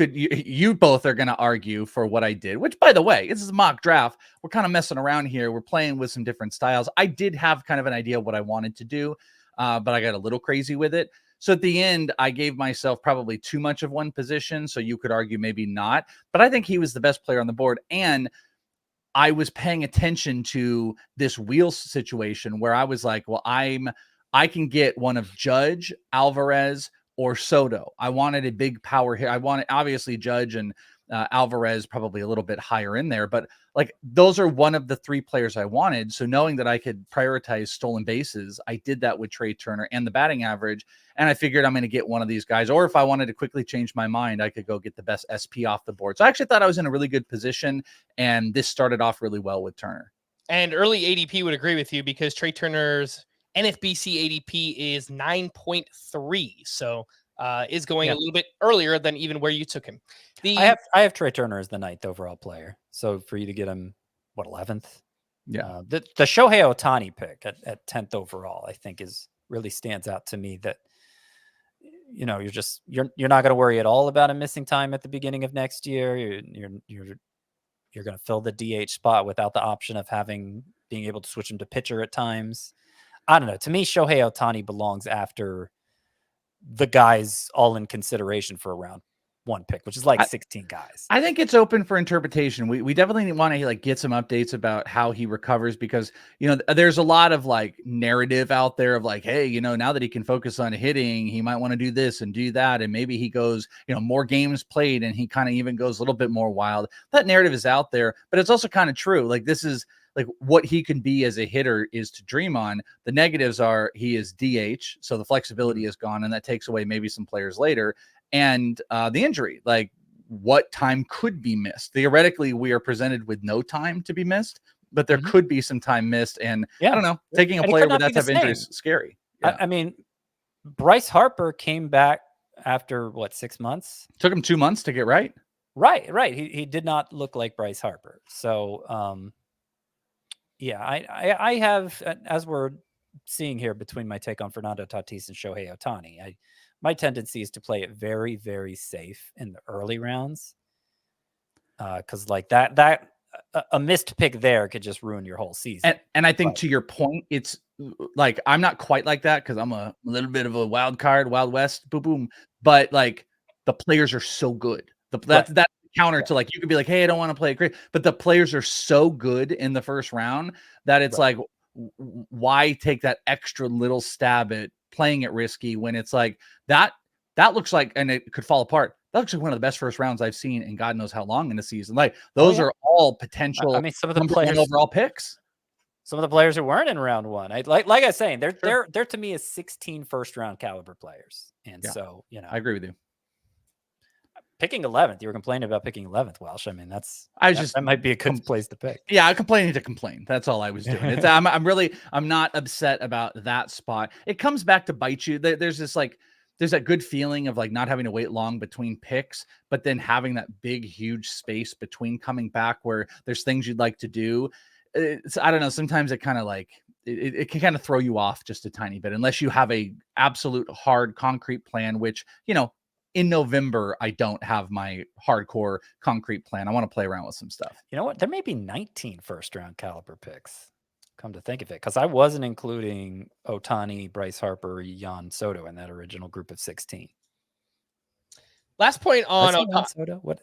B: both are going to argue for what I did, which, by the way, this is a mock draft. We're kind of messing around here. We're playing with some different styles. I did have kind of an idea of what I wanted to do. But I got a little crazy with it. So at the end, I gave myself probably too much of one position. So you could argue maybe not, but I think he was the best player on the board. And I was paying attention to this wheel situation where I was like, well, I can get one of Judge, Alvarez, or Soto. I wanted a big power here. I wanted obviously Judge and Alvarez probably a little bit higher in there, but like those are one of the 3 players I wanted. So knowing that I could prioritize stolen bases, I did that with Trey Turner and the batting average. And I figured I'm going to get one of these guys, or if I wanted to quickly change my mind, I could go get the best SP off the board. So I actually thought I was in a really good position, and this started off really well with Turner.
A: And early ADP would agree with you because Trey Turner's NFBC ADP is 9.3. So is going a little bit earlier than even where you took him.
C: I have Trey Turner as the 9th overall player. So for you to get him, 11th?
B: Yeah.
C: The Shohei Ohtani pick at 10th overall, I think really stands out to me that, you're not going to worry at all about him missing time at the beginning of next year. You're going to fill the DH spot without the option of being able to switch him to pitcher at times. I don't know. To me, Shohei Ohtani belongs after the guys all in consideration for a round 1 pick, which is like 16 guys.
B: I think it's open for interpretation. We definitely want to like get some updates about how he recovers, because there's a lot of like narrative out there of like, hey, now that he can focus on hitting, he might want to do this and do that, and maybe he goes more games played and he kind of even goes a little bit more wild. That narrative is out there, but it's also kind of true. Like this is like what he can be as a hitter is to dream on. The negatives are he is DH, so the flexibility is gone, and that takes away maybe some players later. And the injury, like what time could be missed. Theoretically, we are presented with no time to be missed, but there could be some time missed. And I don't know, taking a player with that type of injury is scary. Yeah.
C: I mean, Bryce Harper came back after 6 months?
B: Took him 2 months to get right.
C: Right. He did not look like Bryce Harper. So, yeah, I have, as we're seeing here between my take on Fernando Tatis and Shohei Ohtani, my tendency is to play it very, very safe in the early rounds. Because like that a missed pick there could just ruin your whole season.
B: And I think to your point, it's like, I'm not quite like that because I'm a little bit of a wild card, Wild West, boom, boom. But like the players are so good. That's counter to like, you could be like, hey, I don't want to play it great. But the players are so good in the first round that it's like, why take that extra little stab at playing it risky when it's like that looks like, and it could fall apart. that's actually one of the best first rounds I've seen in God knows how long in a season. Like those are all potential.
C: I mean, some of the
B: number
C: players,
B: one overall picks.
C: some of the players who weren't in round one, like I was saying, they're to me is 16 first round caliber players, and so
B: I agree with you.
C: Picking 11th, you were complaining about picking 11th, Welsh. I mean, that might be a good place to pick.
B: Yeah, I'm complaining to complain. That's all I was doing. It's I'm not upset about that spot. It comes back to bite you. There's that good feeling of like not having to wait long between picks, but then having that big, huge space between coming back where there's things you'd like to do. I don't know. Sometimes it kind of like it can kind of throw you off just a tiny bit unless you have a absolute hard concrete plan, which, in November, I don't have my hardcore concrete plan. I want to play around with some stuff.
C: You know what? There may be 19 first round caliber picks, come to think of it, because I wasn't including Ohtani, Bryce Harper, Jan Soto in that original group of 16.
A: Last point on
C: Jan Soto? What?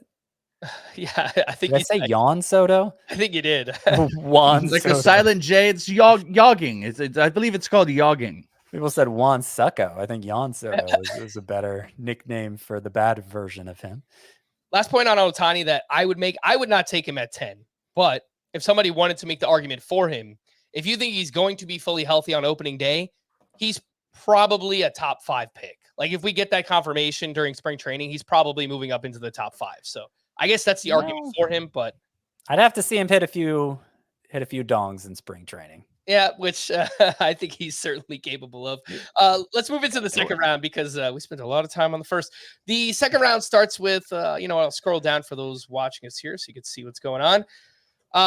A: Yeah, I think
C: Did I say Jan Soto?
A: I think you did.
C: Juan
B: like
C: Soto.
B: the silent J. It's yogging. I believe it's called yogging.
C: People said Juan Succo. I think Jan Soto is a better nickname for the bad version of him.
A: Last point on Ohtani that I would make, I would not take him at 10. But if somebody wanted to make the argument for him, if you think he's going to be fully healthy on opening day, he's probably a top 5 pick. Like if we get that confirmation during spring training, he's probably moving up into the top 5. So I guess that's the argument for him, but
C: I'd have to see him hit a few dongs in spring training.
A: Yeah, which I think he's certainly capable of. Let's move into the second round because we spent a lot of time on the first. The second round starts with, I'll scroll down for those watching us here so you can see what's going on.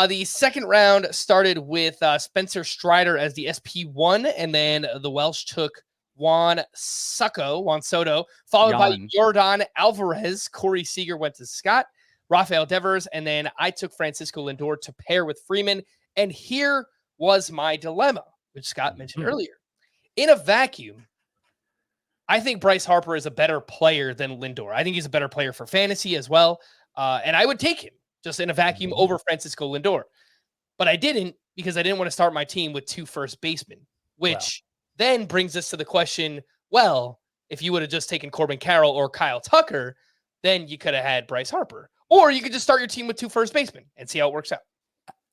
A: The second round started with Spencer Strider as the SP1, and then the Welsh took Juan Soto, followed by Jordan Alvarez. Corey Seager went to Scott, Rafael Devers, and then I took Francisco Lindor to pair with Freeman. And here was my dilemma, which Scott mentioned earlier. In a vacuum, I think Bryce Harper is a better player than Lindor. I think he's a better player for fantasy as well. And I would take him just in a vacuum over Francisco Lindor. But I didn't because I didn't want to start my team with 2 first basemen, which then brings us to the question, well, if you would have just taken Corbin Carroll or Kyle Tucker, then you could have had Bryce Harper. Or you could just start your team with 2 first basemen and see how it works out.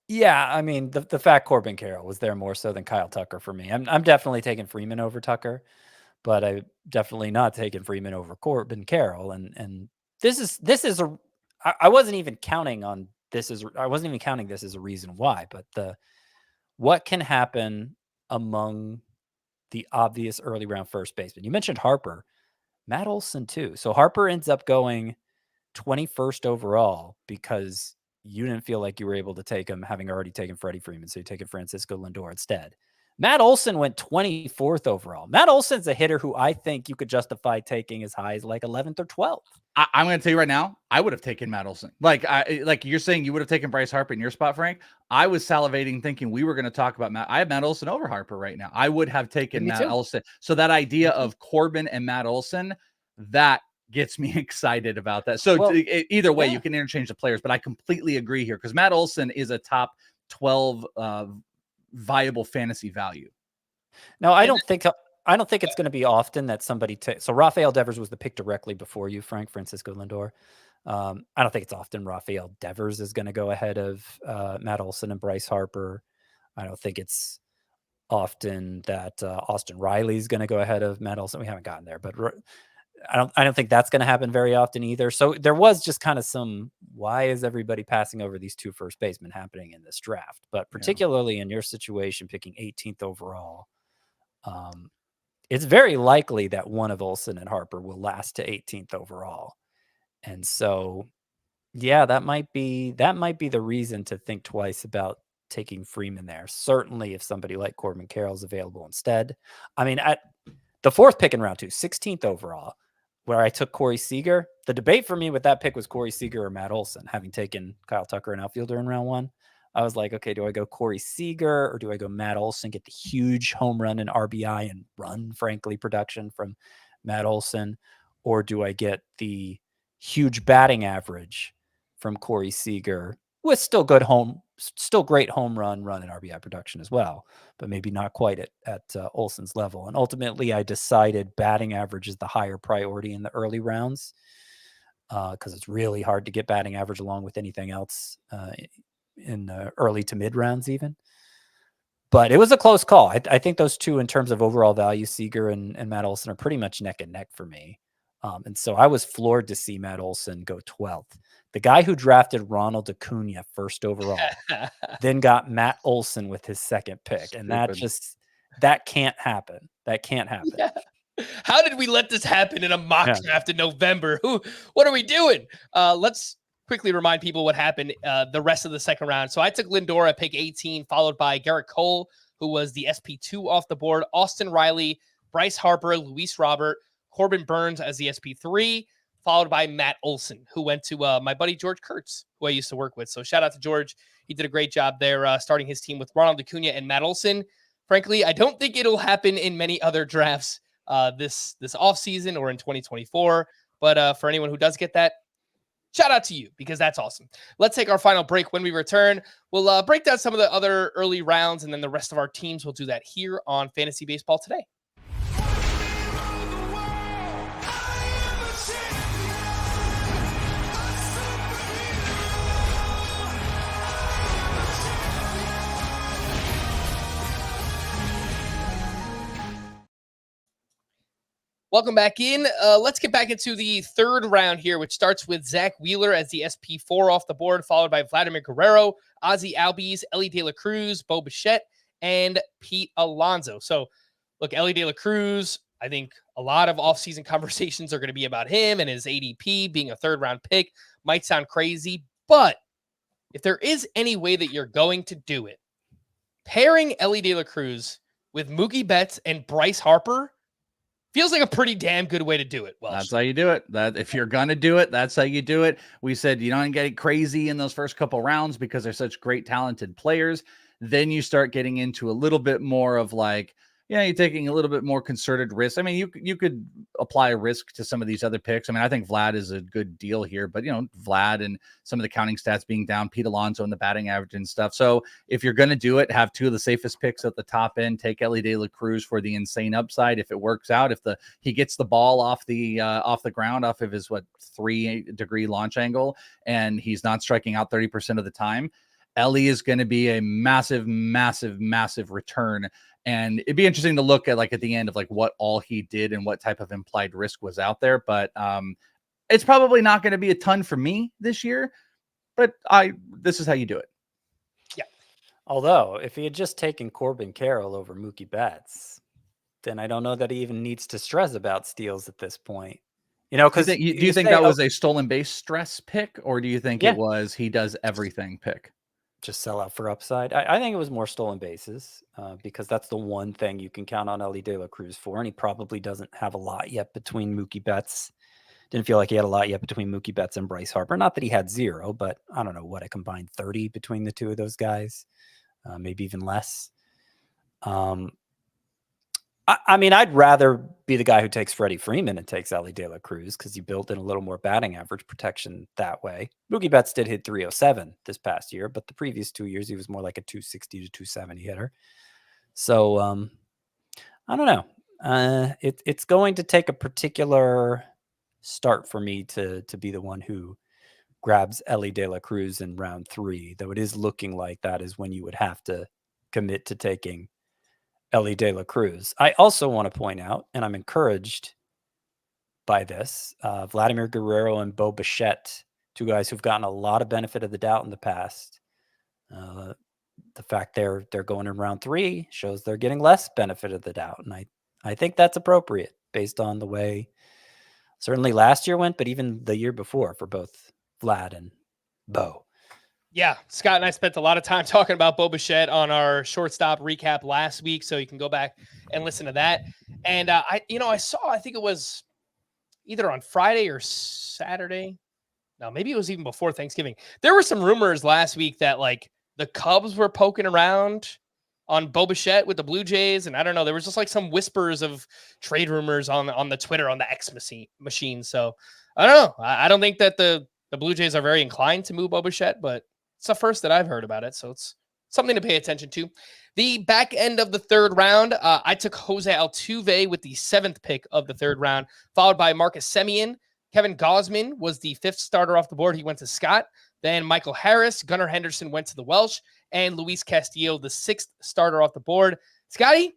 C: Yeah, I mean, the fact Corbin Carroll was there more so than Kyle Tucker for me. I'm definitely taking Freeman over Tucker, but I'm definitely not taking Freeman over Corbin Carroll. And this is I wasn't even counting on this as I wasn't even counting this as a reason why, but what can happen among the obvious early round first baseman. You mentioned Harper, Matt Olson too. So Harper ends up going 21st overall because you didn't feel like you were able to take him having already taken Freddie Freeman. So you take Francisco Lindor instead. Matt Olson went 24th overall. Matt Olson's a hitter who I think you could justify taking as high as like 11th or 12th.
B: I'm going to tell you right now, I would have taken Matt Olson. Like you're saying you would have taken Bryce Harper in your spot, Frank. I was salivating thinking we were going to talk about Matt. I have Matt Olson over Harper right now. I would have taken Matt Olson. So that idea of Corbin and Matt Olson, that gets me excited about that. So either way, you can interchange the players, but I completely agree here because Matt Olson is a top 12 viable fantasy value.
C: No, I don't think it's going to be often that somebody so Rafael Devers was the pick directly before you, Francisco Lindor. I don't think it's often Rafael Devers is going to go ahead of Matt Olson and Bryce Harper. I don't think it's often that Austin Riley is going to go ahead of Matt Olson. We haven't gotten there, but I don't think that's going to happen very often either. So there was just kind of some, why is everybody passing over these 2 first basemen happening in this draft? But particularly in your situation, picking 18th overall, it's very likely that one of Olson and Harper will last to 18th overall. And so, that might be the reason to think twice about taking Freeman there. Certainly if somebody like Corbin Carroll is available instead. I mean, at the 4th pick in round 2, 16th overall, where I took Corey Seager, the debate for me with that pick was Corey Seager or Matt Olson, having taken Kyle Tucker, an outfielder, in round 1. I was like, okay, do I go Corey Seager or do I go Matt Olson, get the huge home run and RBI and run, frankly, production from Matt Olson? Or do I get the huge batting average from Corey Seager with still great home run and RBI production as well, but maybe not quite at Olson's level. And ultimately I decided batting average is the higher priority in the early rounds. because it's really hard to get batting average along with anything else in the early to mid rounds even. But it was a close call. I think those two in terms of overall value, Seager and Matt Olson, are pretty much neck and neck for me. And so I was floored to see Matt Olson go 12th. The guy who drafted Ronald Acuna first overall, then got Matt Olson with his second pick. And that can't happen. That can't happen.
A: Yeah. How did we let this happen in a mock draft in November? What are we doing? Let's quickly remind people what happened the rest of the second round. So I took Lindor at pick 18, followed by Garrett Cole, who was the SP2 off the board, Austin Riley, Bryce Harper, Luis Robert, Corbin Burns as the SP3, followed by Matt Olson, who went to my buddy George Kurtz, who I used to work with. So shout out to George. He did a great job there starting his team with Ronald Acuna and Matt Olson. Frankly, I don't think it'll happen in many other drafts this offseason or in 2024. But for anyone who does get that, shout out to you, because that's awesome. Let's take our final break. When we return, we'll break down some of the other early rounds, and then the rest of our teams will do that here on Fantasy Baseball Today. Welcome back in. Let's get back into the third round here, which starts with Zach Wheeler as the SP4 off the board, followed by Vladimir Guerrero, Ozzie Albies, Ellie De La Cruz, Bo Bichette, and Pete Alonso. So, look, Ellie De La Cruz, I think a lot of offseason conversations are going to be about him and his ADP being a third-round pick. Might sound crazy, but if there is any way that you're going to do it, pairing Ellie De La Cruz with Mookie Betts and Bryce Harper feels like a pretty damn good way to do it. Well,
B: that's how you do it. That if you're going to do it, that's how you do it. We said you don't get crazy in those first couple rounds because they're such great, talented players. Then you start getting into a little bit more of like, you're taking a little bit more concerted risk. I mean, you could apply a risk to some of these other picks. I mean, I think Vlad is a good deal here, but Vlad and some of the counting stats being down, Pete Alonso and the batting average and stuff. So if you're going to do it, have two of the safest picks at the top end, take Ellie De La Cruz for the insane upside. If it works out, if he gets the ball off the ground, off of his 3-degree launch angle, and he's not striking out 30% of the time, Ellie is going to be a massive, massive, massive return. And it'd be interesting to look at at the end of what all he did and what type of implied risk was out there. But it's probably not going to be a ton for me this year, but this is how you do it.
A: Yeah.
C: Although if he had just taken Corbin Carroll over Mookie Betts, then I don't know that he even needs to stress about steals at this point. Because
B: do you think that was a stolen base stress pick, or do you think it was he does everything pick?
C: Just sell out for upside. I think it was more stolen bases because that's the one thing you can count on Ellie De La Cruz for, and he probably doesn't have a lot yet between Mookie Betts. Didn't feel like he had a lot yet between Mookie Betts and Bryce Harper. Not that he had zero, but I don't know what, a combined 30 between the two of those guys, maybe even less. I mean, I'd rather be the guy who takes Freddie Freeman and takes Ellie De La Cruz because you built in a little more batting average protection that way. Mookie Betts did hit 307 this past year, but the previous 2 years, he was more like a 260 to 270 hitter. So I don't know. It's going to take a particular start for me to be the one who grabs Ellie De La Cruz in round 3, though it is looking like that is when you would have to commit to taking Ellie De La Cruz. I also want to point out, and I'm encouraged by this, Vladimir Guerrero and Bo Bichette, two guys who've gotten a lot of benefit of the doubt in the past. The fact they're going in round 3 shows they're getting less benefit of the doubt. And I think that's appropriate based on the way certainly last year went, but even the year before for both Vlad and Bo.
A: Yeah, Scott and I spent a lot of time talking about Bo Bichette on our shortstop recap last week, so you can go back and listen to that. And I think it was either on Friday or Saturday. No, maybe it was even before Thanksgiving. There were some rumors last week that the Cubs were poking around on Bo Bichette with the Blue Jays, and I don't know. There was just some whispers of trade rumors on the Twitter, on the X machine. So I don't know. I don't think that the Blue Jays are very inclined to move Bo Bichette, but it's the first that I've heard about it, so it's something to pay attention to. The back end of the third round, I took Jose Altuve with the 7th pick of the third round, followed by Marcus Semien, Kevin Gosman was the 5th starter off the board. He went to Scott. Then Michael Harris, Gunnar Henderson went to the Welsh, and Luis Castillo, the 6th starter off the board. Scotty,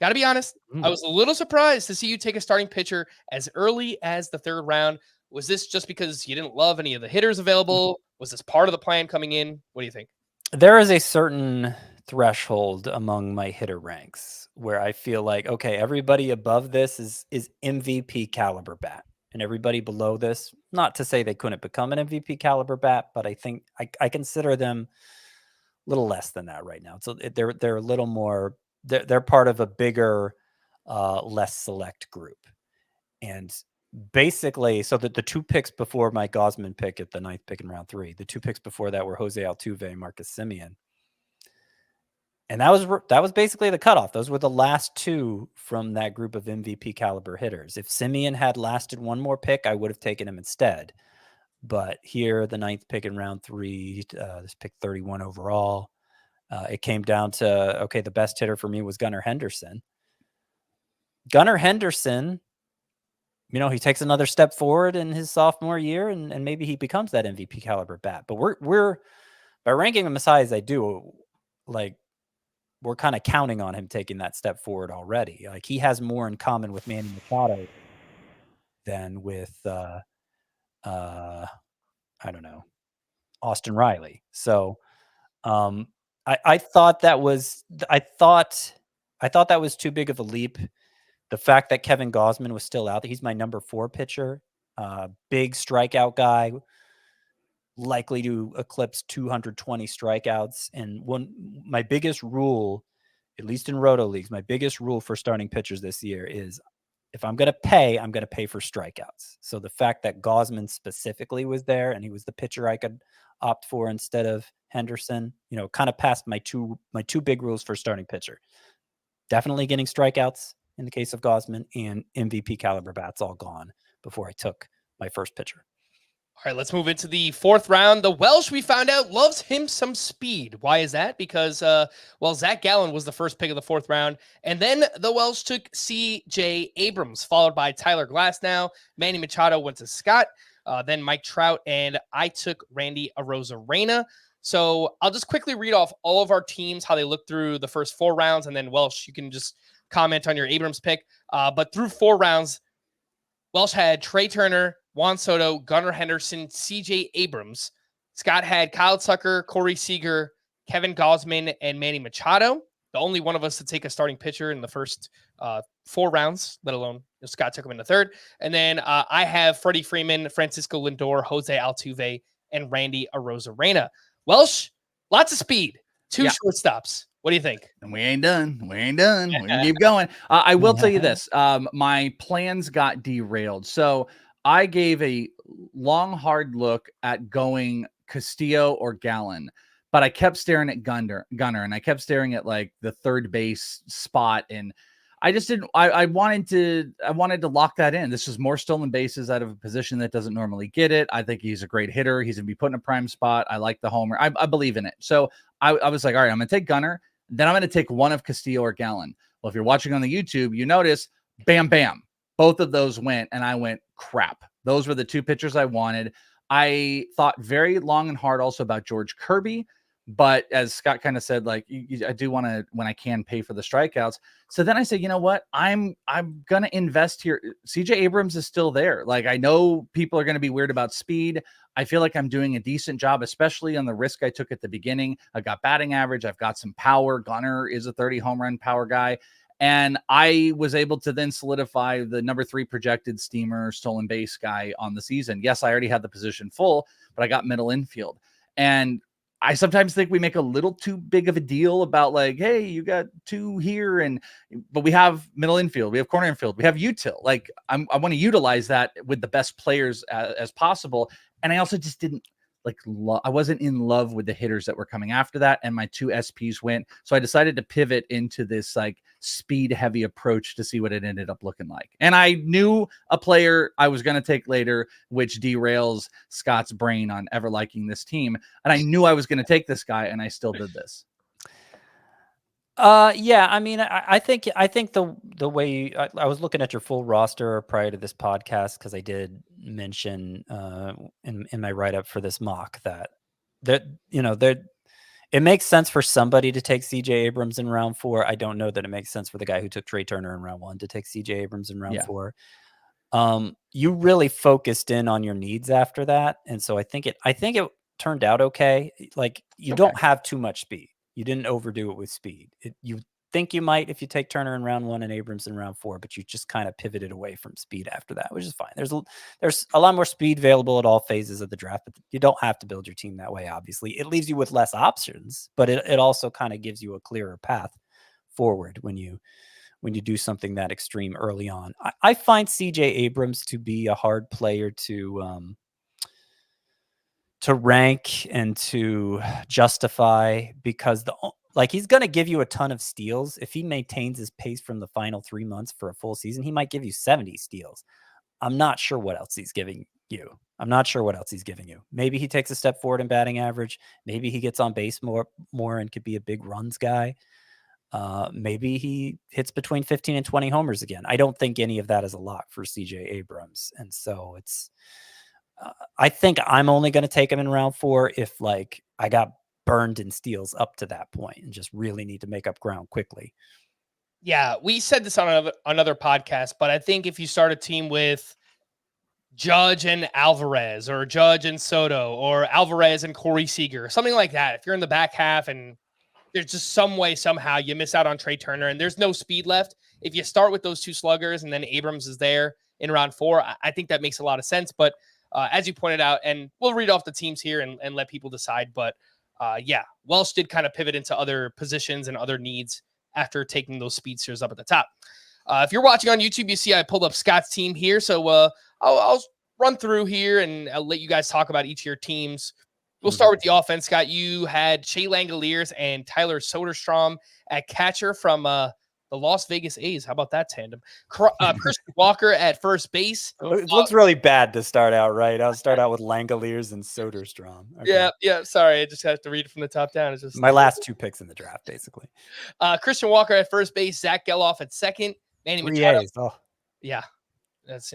A: got to be honest, I was a little surprised to see you take a starting pitcher as early as the 3rd round. Was this just because you didn't love any of the hitters available? Was this part of the plan coming in? What do you think?
C: There is a certain threshold among my hitter ranks where I feel like, okay, everybody above this is MVP caliber bat. And everybody below this, not to say they couldn't become an MVP caliber bat, but I think I consider them a little less than that right now. So they're a little more, they're part of a bigger, less select group. And basically, so that the 2 picks before my Gosman pick at the 9th pick in round 3, the 2 picks before that were Jose Altuve and Marcus Semien. And that was basically the cutoff. Those were the last 2 from that group of MVP caliber hitters. If Semien had lasted one more pick, I would have taken him instead. But here, the 9th pick in round 3, this pick 31 overall, it came down to, okay, the best hitter for me was Gunnar Henderson. Gunnar Henderson, he takes another step forward in his sophomore year, and maybe he becomes that MVP caliber bat. But we're by ranking him as high as I do, like, we're kind of counting on him taking that step forward already. Like, he has more in common with Manny Machado than with, I don't know, Austin Riley. So, I thought that was too big of a leap. The fact that Kevin Gosman was still out there, he's my number 4 pitcher, big strikeout guy, likely to eclipse 220 strikeouts. And my biggest rule, at least in roto leagues, my biggest rule for starting pitchers this year is, if I'm going to pay for strikeouts. So the fact that Gosman specifically was there and he was the pitcher I could opt for instead of Henderson, kind of passed my two big rules for starting pitcher. Definitely getting strikeouts in the case of Gosman, and MVP caliber bats all gone before I took my first pitcher.
A: All right, let's move into the 4th round. The Welsh, we found out, loves him some speed. Why is that? Because, Zach Gallen was the first pick of the 4th round. And then the Welsh took C.J. Abrams, followed by Tyler Glasnow. Manny Machado went to Scott. Then Mike Trout, and I took Randy Arozarena. So I'll just quickly read off all of our teams, how they look through the first 4 rounds. And then, Welsh, you can just comment on your Abrams pick. But through 4 rounds, Welsh had Trey Turner, Juan Soto, Gunnar Henderson, C.J. Abrams. Scott had Kyle Tucker, Corey Seager, Kevin Gosman, and Manny Machado. The only one of us to take a starting pitcher in the first 4 rounds, let alone Scott took him in the 3rd. And then I have Freddie Freeman, Francisco Lindor, Jose Altuve, and Randy Arozarena. Welsh, lots of speed. 2 shortstops. What do you think?
B: And we ain't done. We can keep going. I will tell you this. My plans got derailed. So I gave a long, hard look at going Castillo or Gallen, but I kept staring at Gunnar, and I kept staring at like the 3rd base spot. And I just didn't, I wanted to lock that in. This is more stolen bases out of a position that doesn't normally get it. I think he's a great hitter. He's going to be put in a prime spot. I like the homer. I believe in it. So I was like, all right, I'm going to take Gunnar. Then I'm going to take one of Castillo or Gallen. Well, if you're watching on the YouTube, you notice, bam, bam. Both of those went, and I went, crap. Those were the 2 pitchers I wanted. I thought very long and hard also about George Kirby, but as Scott kind of said, like, I do want to, when I can, pay for the strikeouts. So then I said, you know what? I'm going to invest here. CJ Abrams is still there. Like, I know people are going to be weird about speed. I feel like I'm doing a decent job, especially on the risk I took at the beginning. I got batting average. I've got some power. Gunnar is a 30 home run power guy. And I was able to then solidify the number 3 projected steamer stolen base guy on the season. Yes, I already had the position full, but I got middle infield. And I sometimes think we make a little too big of a deal about like, hey, you got 2 here, but we have middle infield, we have corner infield, we have util. Like, I want to utilize that with the best players as possible. And I also just didn't like, I wasn't in love with the hitters that were coming after that. And my 2 SPs went. So I decided to pivot into this like speed heavy approach to see what it ended up looking like. And I knew a player I was going to take later, which derails Scott's brain on ever liking this team. And I knew I was going to take this guy, and I still did this.
C: Yeah, I mean, I think the way I was looking at your full roster prior to this podcast, because I did mention in my write up for this mock that it makes sense for somebody to take CJ Abrams in round 4. I don't know that it makes sense for the guy who took Trey Turner in round 1 to take CJ Abrams in round 4. You really focused in on your needs after that, and so I think it turned out okay. Like, you don't have too much speed. You didn't overdo it with speed. You think you might if you take Turner in round 1 and Abrams in round 4, but you just kind of pivoted away from speed after that, which is fine. There's a lot more speed available at all phases of the draft, but you don't have to build your team that way. Obviously, it leaves you with less options, but it also kind of gives you a clearer path forward when you do something that extreme early on. I find CJ Abrams to be a hard player to rank and to justify, because he's going to give you a ton of steals. If he maintains his pace from the final 3 months for a full season, he might give you 70 steals. I'm not sure what else he's giving you. Maybe he takes a step forward in batting average. Maybe he gets on base more and could be a big runs guy. Maybe he hits between 15 and 20 homers again. I don't think any of that is a lot for CJ Abrams. And so I think I'm only going to take him in round 4 if I got burned in steals up to that point and just really need to make up ground quickly.
A: Yeah, we said this on another podcast, but I think if you start a team with Judge and Alvarez, or Judge and Soto, or Alvarez and Corey Seager, something like that, if you're in the back half and there's just some way, somehow you miss out on Trey Turner and there's no speed left, if you start with those 2 sluggers and then Abrams is there in round 4, I think that makes a lot of sense. But as you pointed out, and we'll read off the teams here and let people decide, but Welsh did kind of pivot into other positions and other needs after taking those speedsters up at the top. If you're watching on YouTube, you see I pulled up Scott's team here. So I'll run through here and I'll let you guys talk about each of your teams. We'll start with the offense, Scott. You had Shea Langoliers and Tyler Soderstrom at catcher from the Las Vegas A's. How about that tandem? Christian Walker at first base.
C: It looks really bad to start out, right? I'll start out with Langoliers and Soderstrom. Okay.
A: Yeah. Sorry, I just have to read it from the top down. It's just
C: my last 2 picks in the draft, basically.
A: Christian Walker at first base, Zach Geloff at second, Manny Machado. Yeah, that's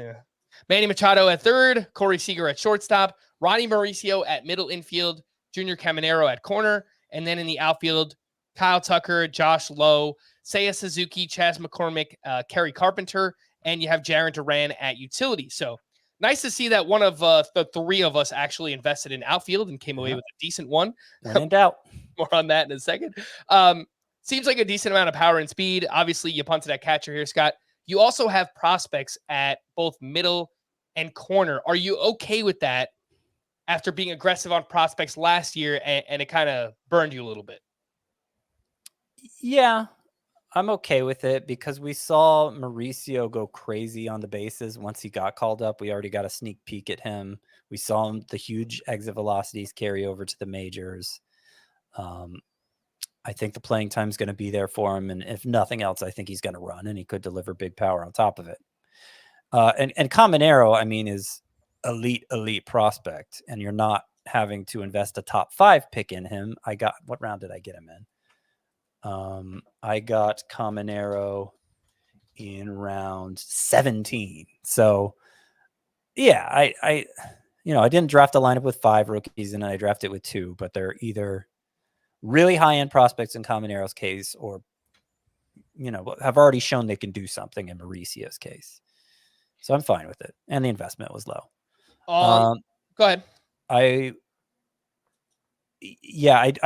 A: Manny Machado at third, Corey Seager at shortstop, Ronnie Mauricio at middle infield, Junior Caminero at corner, and then in the outfield, Kyle Tucker, Josh Lowe, Seiya Suzuki, Chas McCormick, Kerry Carpenter, and you have Jarren Duran at utility. So nice to see that one of the 3 of us actually invested in outfield and came away with a decent one.
C: When in doubt.
A: More on that in a second. Seems like a decent amount of power and speed. Obviously, you punted at catcher here, Scott. You also have prospects at both middle and corner. Are you okay with that after being aggressive on prospects last year and it kind of burned you a little bit?
C: Yeah, I'm okay with it because we saw Mauricio go crazy on the bases once he got called up. We already got a sneak peek at him. We saw the huge exit velocities carry over to the majors. I think the playing time is going to be there for him. And if nothing else, I think he's going to run and he could deliver big power on top of it. And Caminero, I mean, is elite prospect, and you're not having to invest a top 5 pick in him. What round did I get him in? I got Caminero in round 17. So yeah, I didn't draft a lineup with 5 rookies and I drafted with 2, but they're either really high-end prospects in Caminero's case or, have already shown they can do something in Mauricio's case. So I'm fine with it. And the investment was low.
A: Go ahead.
C: I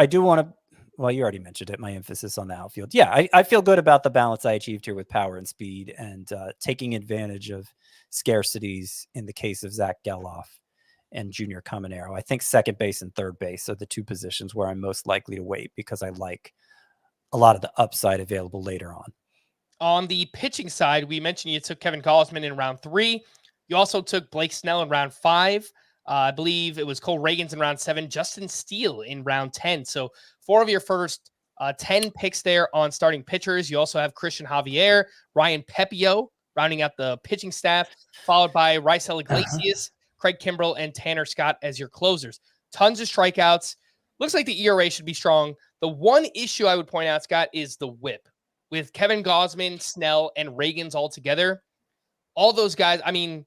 C: do want to, well, you already mentioned it, my emphasis on the outfield. Yeah, I feel good about the balance I achieved here with power and speed and taking advantage of scarcities in the case of Zach Geloff and Junior Caminero. I think second base and third base are the 2 positions where I'm most likely to wait because I like a lot of the upside available later on.
A: On the pitching side, we mentioned you took Kevin Gausman in round 3. You also took Blake Snell in round 5. I believe it was Cole Reagans in round 7, Justin Steele in round 10. So 4 of your first 10 picks there on starting pitchers. You also have Christian Javier, Ryan Pepio rounding out the pitching staff, followed by Raisel Iglesias, Craig Kimbrell, and Tanner Scott as your closers. Tons of strikeouts. looks like the ERA should be strong. The one issue I would point out, Scott, is the whip. With Kevin Gausman, Snell, and Reagans all together, all those guys, I mean,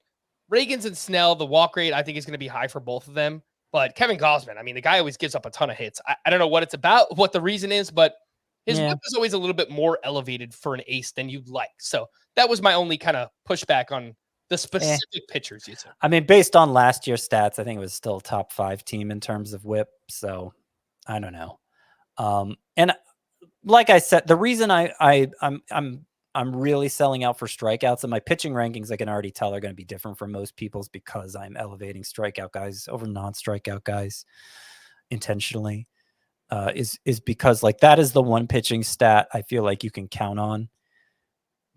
A: Reagans and Snell, the walk rate, I think is going to be high for both of them. But Kevin Gausman, I mean, the guy always gives up a ton of hits. I don't know what it's about, what the reason is, but his whip is always a little bit more elevated for an ace than you'd like. So that was my only kind of pushback on the specific pitchers you said.
C: I mean, based on last year's stats, I think it was still a top 5 team in terms of whip. So I don't know. And like I said, the reason I'm really selling out for strikeouts, and my pitching rankings, I can already tell, are going to be different from most people's because I'm elevating strikeout guys over non-strikeout guys intentionally. Is because like that is the one pitching stat I feel like you can count on.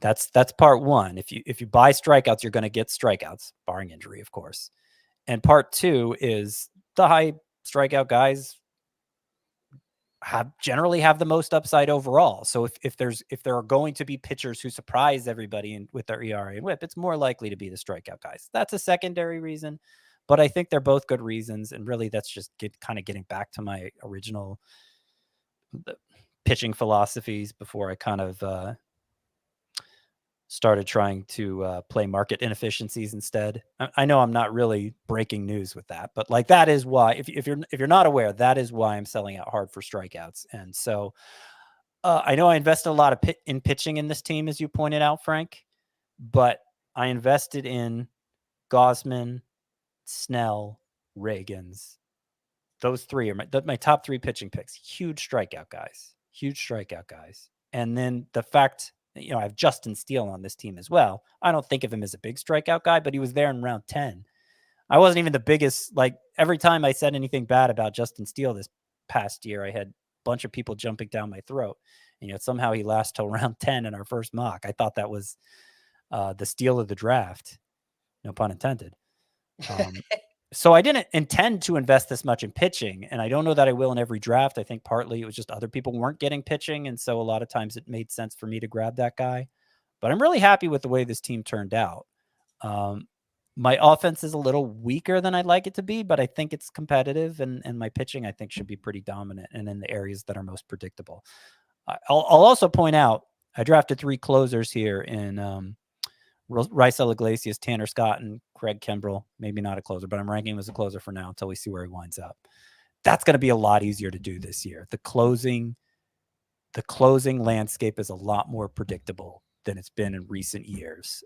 C: That's part one. If you buy strikeouts, you're going to get strikeouts, barring injury, of course. And part two is the high strikeout guys generally have the most upside overall. So if there are going to be pitchers who surprise everybody with their ERA and whip, it's more likely to be the strikeout guys. That's a secondary reason, but I think they're both good reasons. And really, that's just kind of getting back to my original pitching philosophies before I kind of started trying to play market inefficiencies instead. I know I'm not really breaking news with that, but like that is why, if you're not aware, that is why I'm selling out hard for strikeouts. And so I know I invested a lot in pitching in this team, as you pointed out, Frank, but I invested in Gausman, Snell, Reagans. Those three are my top 3 pitching picks. Huge strikeout guys. And then the fact, I have Justin Steele on this team as well. I don't think of him as a big strikeout guy, but he was there in round 10. I wasn't even the biggest, like every time I said anything bad about Justin Steele this past year, I had a bunch of people jumping down my throat. And yet somehow he lasts till round 10 in our first mock. I thought that was the steal of the draft. No pun intended. So I didn't intend to invest this much in pitching, and I don't know that I will in every draft. I think partly it was just other people weren't getting pitching, and so a lot of times it made sense for me to grab that guy. But I'm really happy with the way this team turned out. My offense is a little weaker than I'd like it to be, but I think it's competitive, and my pitching, I think, should be pretty dominant and in the areas that are most predictable. I'll also point out, I drafted 3 closers here in Raisel Iglesias, Tanner Scott, and Craig Kimbrell. Maybe not a closer, but I'm ranking him as a closer for now until we see where he winds up. That's going to be a lot easier to do this year. The closing landscape is a lot more predictable than it's been in recent years.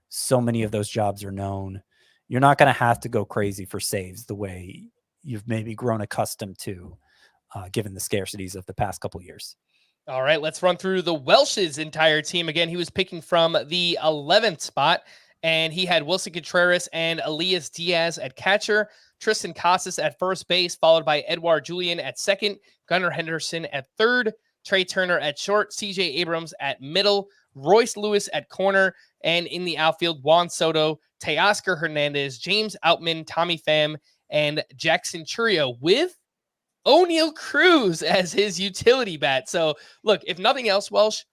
C: So many of those jobs are known. You're not going to have to go crazy for saves the way you've maybe grown accustomed to, given the scarcities of the past couple of years.
A: All right, let's run through the Welsh's entire team. Again, he was picking from the 11th spot, and he had Wilson Contreras and Elias Diaz at catcher, Tristan Casas at first base, followed by Edouard Julien at second, Gunnar Henderson at third, Trey Turner at short, CJ Abrams at middle, Royce Lewis at corner, and in the outfield, Juan Soto, Teoscar Hernandez, James Outman, Tommy Pham, and Jackson Churio with O'Neal Cruz as his utility bat. So look, if nothing else, Welsh,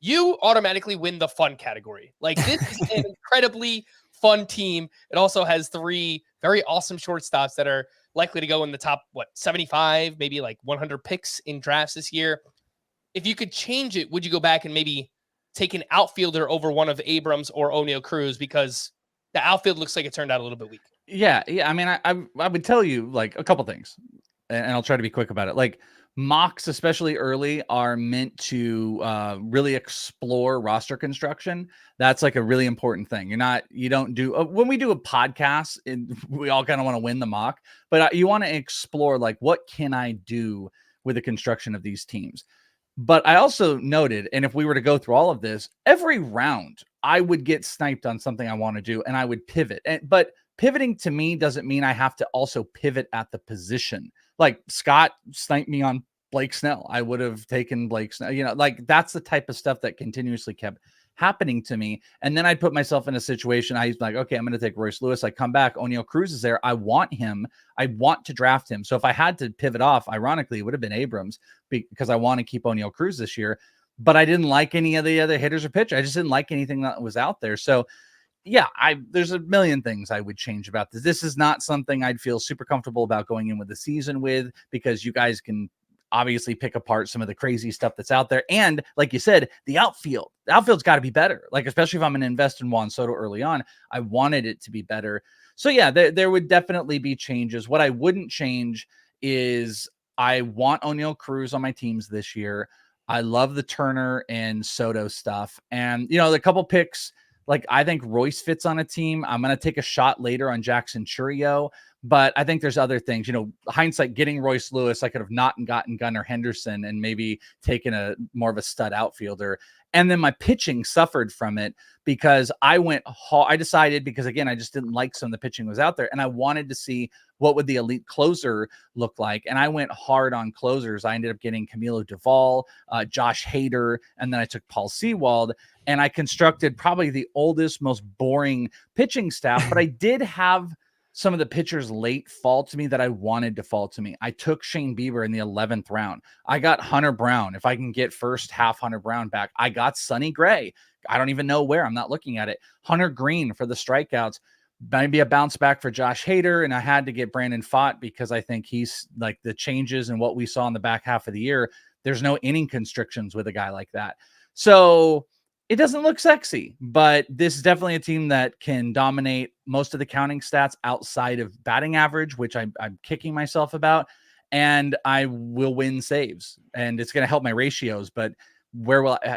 A: you automatically win the fun category. Like, this is an incredibly fun team. It also has 3 very awesome shortstops that are likely to go in the top, 75, maybe like 100 picks in drafts this year. If you could change it, would you go back and maybe take an outfielder over one of Abrams or O'Neal Cruz? Because the outfield looks like it turned out a little bit weak.
B: Yeah. I mean, I would tell you like a couple things, and I'll try to be quick about it. Like, mocks, especially early, are meant to really explore roster construction. That's like a really important thing. You don't do when we do a podcast, we all kind of want to win the mock, but you want to explore like, what can I do with the construction of these teams? But I also noted, and if we were to go through all of this, every round I would get sniped on something I want to do, and I would pivot. But pivoting to me doesn't mean I have to also pivot at the position. Like, Scott sniped me on Blake Snell. I would have taken Blake Snell. Like, that's the type of stuff that continuously kept happening to me. And then I put myself in a situation. I was like, okay, I'm going to take Royce Lewis. I come back. O'Neal Cruz is there. I want him. I want to draft him. So if I had to pivot off, ironically, it would have been Abrams, because I want to keep O'Neal Cruz this year. But I didn't like any of the other hitters or pitchers. I just didn't like anything that was out there. So there's a million things I would change about this. This is not something I'd feel super comfortable about going in with the season with, because you guys can obviously pick apart some of the crazy stuff that's out there. And like you said, the outfield's got to be better. Like, especially if I'm going to invest in Juan Soto early on, I wanted it to be better. So yeah, there would definitely be changes. What I wouldn't change is I want O'Neal Cruz on my teams this year. I love the Turner and Soto stuff. And, the couple picks, like, I think Royce fits on a team. I'm going to take a shot later on Jackson Churio, but I think there's other things, hindsight, getting Royce Lewis, I could have not gotten Gunnar Henderson and maybe taken a more of a stud outfielder. And then my pitching suffered from it because I decided, because again, I just didn't like some of the pitching was out there, and I wanted to see what would the elite closer look like. And I went hard on closers. I ended up getting Camilo Duvall, Josh Hader, and then I took Paul Sewald, and I constructed probably the oldest, most boring pitching staff, but I did have some of the pitchers late fall to me that I wanted to fall to me. I took Shane Bieber in the 11th round. I got Hunter Brown. If I can get first half Hunter Brown back, I got Sonny Gray. I don't even know where. I'm not looking at it. Hunter Green for the strikeouts. Maybe a bounce back for Josh Hader. And I had to get Brandon Pfaadt because I think he's like the changes in what we saw in the back half of the year. There's no inning constrictions with a guy like that. So it doesn't look sexy, but this is definitely a team that can dominate most of the counting stats outside of batting average, which I'm kicking myself about. And I will win saves, and it's going to help my ratios. But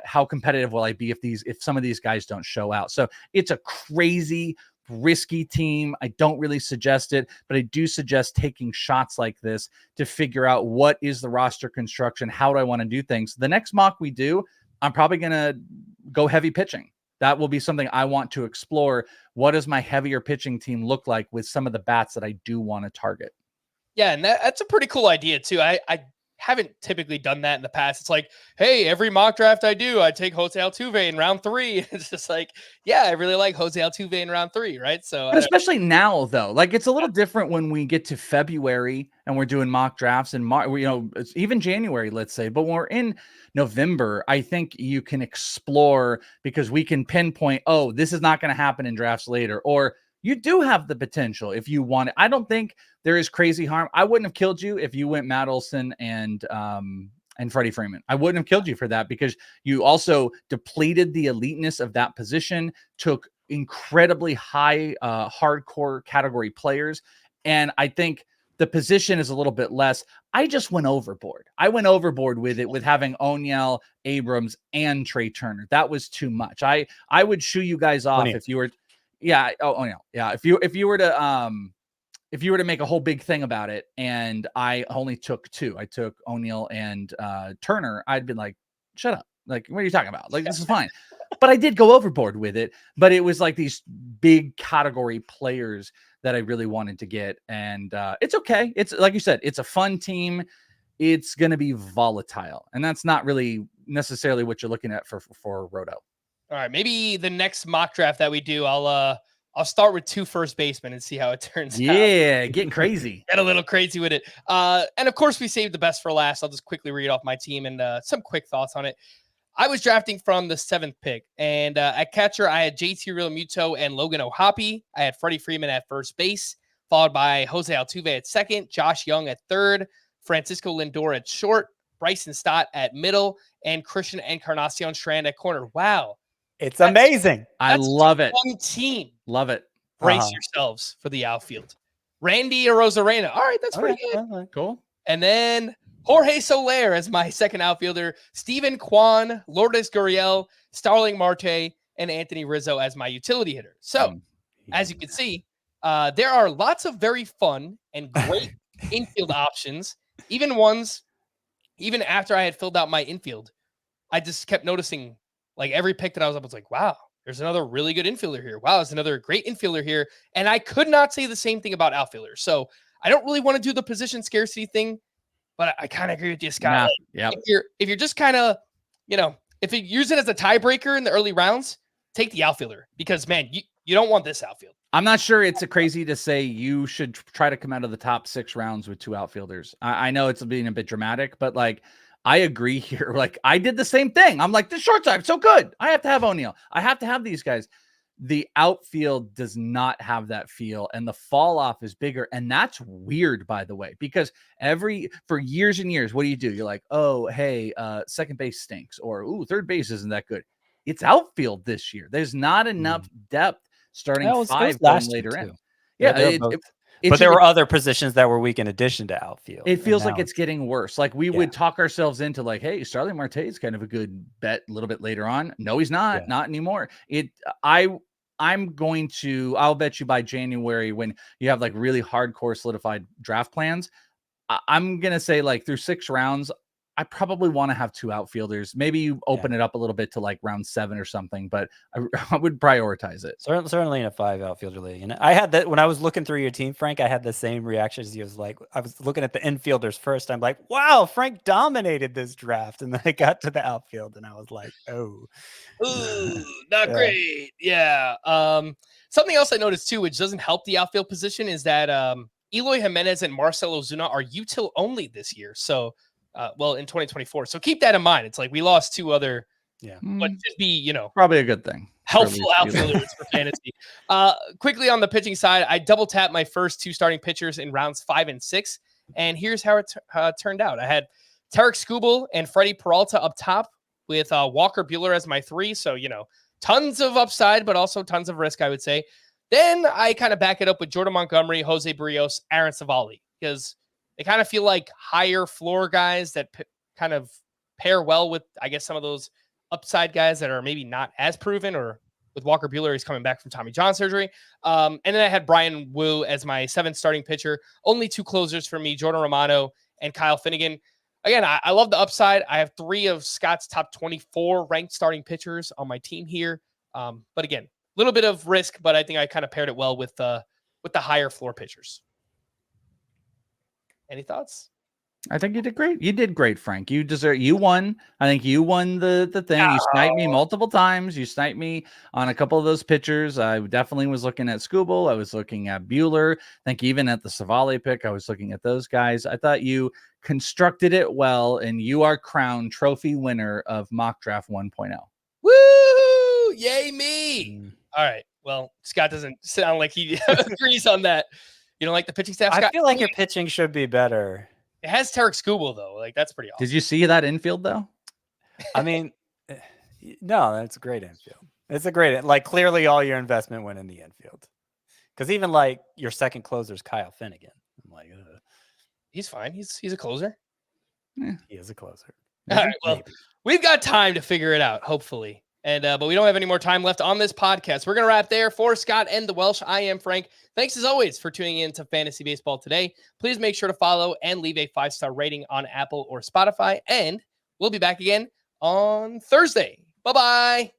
B: how competitive will I be if some of these guys don't show out? So it's a crazy, risky team. I don't really suggest it, but I do suggest taking shots like this to figure out what is the roster construction. How do I want to do things? The next mock we do, I'm probably going to go heavy pitching. That will be something I want to explore. What does my heavier pitching team look like with some of the bats that I do want to target?
A: Yeah, and that's a pretty cool idea too. I haven't typically done that in the past. It's like, hey, every mock draft I do, I take Jose Altuve in round 3. It's just like, yeah, I really like Jose Altuve in round 3, right? So,
B: but especially now, though, like, it's a little different when we get to February and we're doing mock drafts in March, it's even January, let's say. But when we're in November, I think you can explore, because we can pinpoint, oh, this is not going to happen in drafts later, or you do have the potential if you want it. I don't think there is crazy harm. I wouldn't have killed you if you went Matt Olson and Freddie Freeman. I wouldn't have killed you for that, because you also depleted the eliteness of that position, took incredibly high hardcore category players. And I think the position is a little bit less. I just went overboard. I went overboard with it, with having O'Neal, Abrams, and Trey Turner. That was too much. I would shoo you guys off if you were... Yeah. Oh, no. Yeah. If you were to make a whole big thing about it, and I only took 2, I took O'Neal and Turner, I'd been like, shut up. Like, what are you talking about? Like, this is fine. But I did go overboard with it. But it was like these big category players that I really wanted to get. And it's okay. It's like you said, it's a fun team. It's going to be volatile. And that's not really necessarily what you're looking at for Roto.
A: All right, maybe the next mock draft that we do, I'll start with 2 first basemen and see how it turns out.
B: Yeah, getting crazy.
A: Get a little crazy with it. And of course, we saved the best for last. I'll just quickly read off my team and some quick thoughts on it. I was drafting from the 7th pick, and at catcher, I had JT Realmuto and Logan O'Hoppe. I had Freddie Freeman at first base, followed by Jose Altuve at second, Josh Young at third, Francisco Lindor at short, Bryson Stott at middle, and Christian Encarnacion Strand at corner. Wow.
C: It's amazing.
B: I love it.
A: One team.
B: Love it.
A: Brace yourselves for the outfield. Randy Arozarena. All right, that's pretty good.
C: Right.
B: Cool.
A: And then Jorge Soler as my second outfielder, Steven Kwan, Lourdes Gurriel, Starling Marte, and Anthony Rizzo as my utility hitter. So, as you can see, there are lots of very fun and great infield options, even after I had filled out my infield. I just kept noticing, like, every pick that I was like, wow, there's another really good infielder here. Wow, there's another great infielder here. And I could not say the same thing about outfielders. So I don't really want to do the position scarcity thing, but I kind of agree with you, Scott.
B: Yeah.
A: If you're just kind of, if you use it as a tiebreaker in the early rounds, take the outfielder, because, man, you don't want this outfield.
B: I'm not sure it's crazy to say you should try to come out of the top 6 rounds with 2 outfielders. I know it's being a bit dramatic, but, like, I agree here. Like, I did the same thing. I'm like, this shortstop so good. I have to have O'Neal. I have to have these guys. The outfield does not have that feel, and the fall off is bigger. And that's weird, by the way, because for years and years, what do? You're like, oh, hey, second base stinks, or ooh, third base isn't that good. It's outfield this year. There's not enough depth starting
C: It was
B: 5
C: last
B: going
C: year,
B: later in.
C: too.
B: Yeah,
C: They're both,
B: it's
C: but there were other positions that were weak in addition to outfield.
B: It feels like it's getting worse. Like we would
C: Yeah.
B: talk ourselves into like, hey, Starling Marte is kind of a good bet a little bit later on. No, he's not.
C: Yeah.
B: Not anymore. I'll bet you by January, when you have like really hardcore solidified draft plans, I'm going to say like through 6 rounds, I probably want to have 2 outfielders. Maybe you open it up a little bit to like round 7 or something, but I would prioritize it.
C: Certainly in a 5 outfielder league. And I had that when I was looking through your team, Frank. I had the same reaction as you. Was like, I was looking at the infielders first. I'm like, wow, Frank dominated this draft, and then I got to the outfield, and I was like, oh,
A: ooh, not great. Yeah. Something else I noticed too, which doesn't help the outfield position, is that Eloy Jimenez and Marcell Ozuna are util only this year. So, in 2024. So keep that in mind. It's like we lost 2 other, what should be,
B: probably a good thing.
A: Helpful outfielders for fantasy. Quickly on the pitching side, I double tapped my first 2 starting pitchers in rounds 5 and 6. And here's how it turned out. I had Tarek Skubal and Freddie Peralta up top with Walker Buehler as my 3. So, tons of upside, but also tons of risk, I would say. Then I kind of back it up with Jordan Montgomery, Jose Barrios, Aaron Savali, because they kind of feel like higher floor guys that kind of pair well with, I guess, some of those upside guys that are maybe not as proven, or with Walker Buehler, he's coming back from Tommy John surgery. And then I had Brian Wu as my 7th starting pitcher. Only 2 closers for me, Jordan Romano and Kyle Finnegan. Again, I love the upside. I have 3 of Scott's top 24 ranked starting pitchers on my team here. But again, a little bit of risk, but I think I kind of paired it well with the higher floor pitchers. Any thoughts?
B: I think you did great. You did great, Frank. You won. I think you won the thing. You sniped me multiple times. You sniped me on a couple of those pitchers. I definitely was looking at Skubal. I was looking at Buehler. I think even at the Savali pick, I was looking at those guys. I thought you constructed it well, and you are crowned trophy winner of Mock Draft 1.0.
A: Woo! Yay me! All right. Well, Scott doesn't sound like he agrees on that. You don't like the pitching staff, Scott?
C: I feel like your pitching should be better.
A: It has Tarek Skubal, though. Like, that's pretty awesome.
B: Did you see that infield, though?
C: I mean, no, that's a great infield. It's a great, like, clearly all your investment went in the infield. Because even, like, your second closer is Kyle Finnegan. I'm like, ugh.
A: He's fine. He's a closer.
B: Yeah.
C: He is a closer.
A: All right, well, we've got time to figure it out, hopefully. And but we don't have any more time left on this podcast. We're going to wrap there. For Scott and the Welsh, I am Frank. Thanks as always for tuning in to Fantasy Baseball today. Please make sure to follow and leave a 5-star rating on Apple or Spotify. And we'll be back again on Thursday. Bye-bye.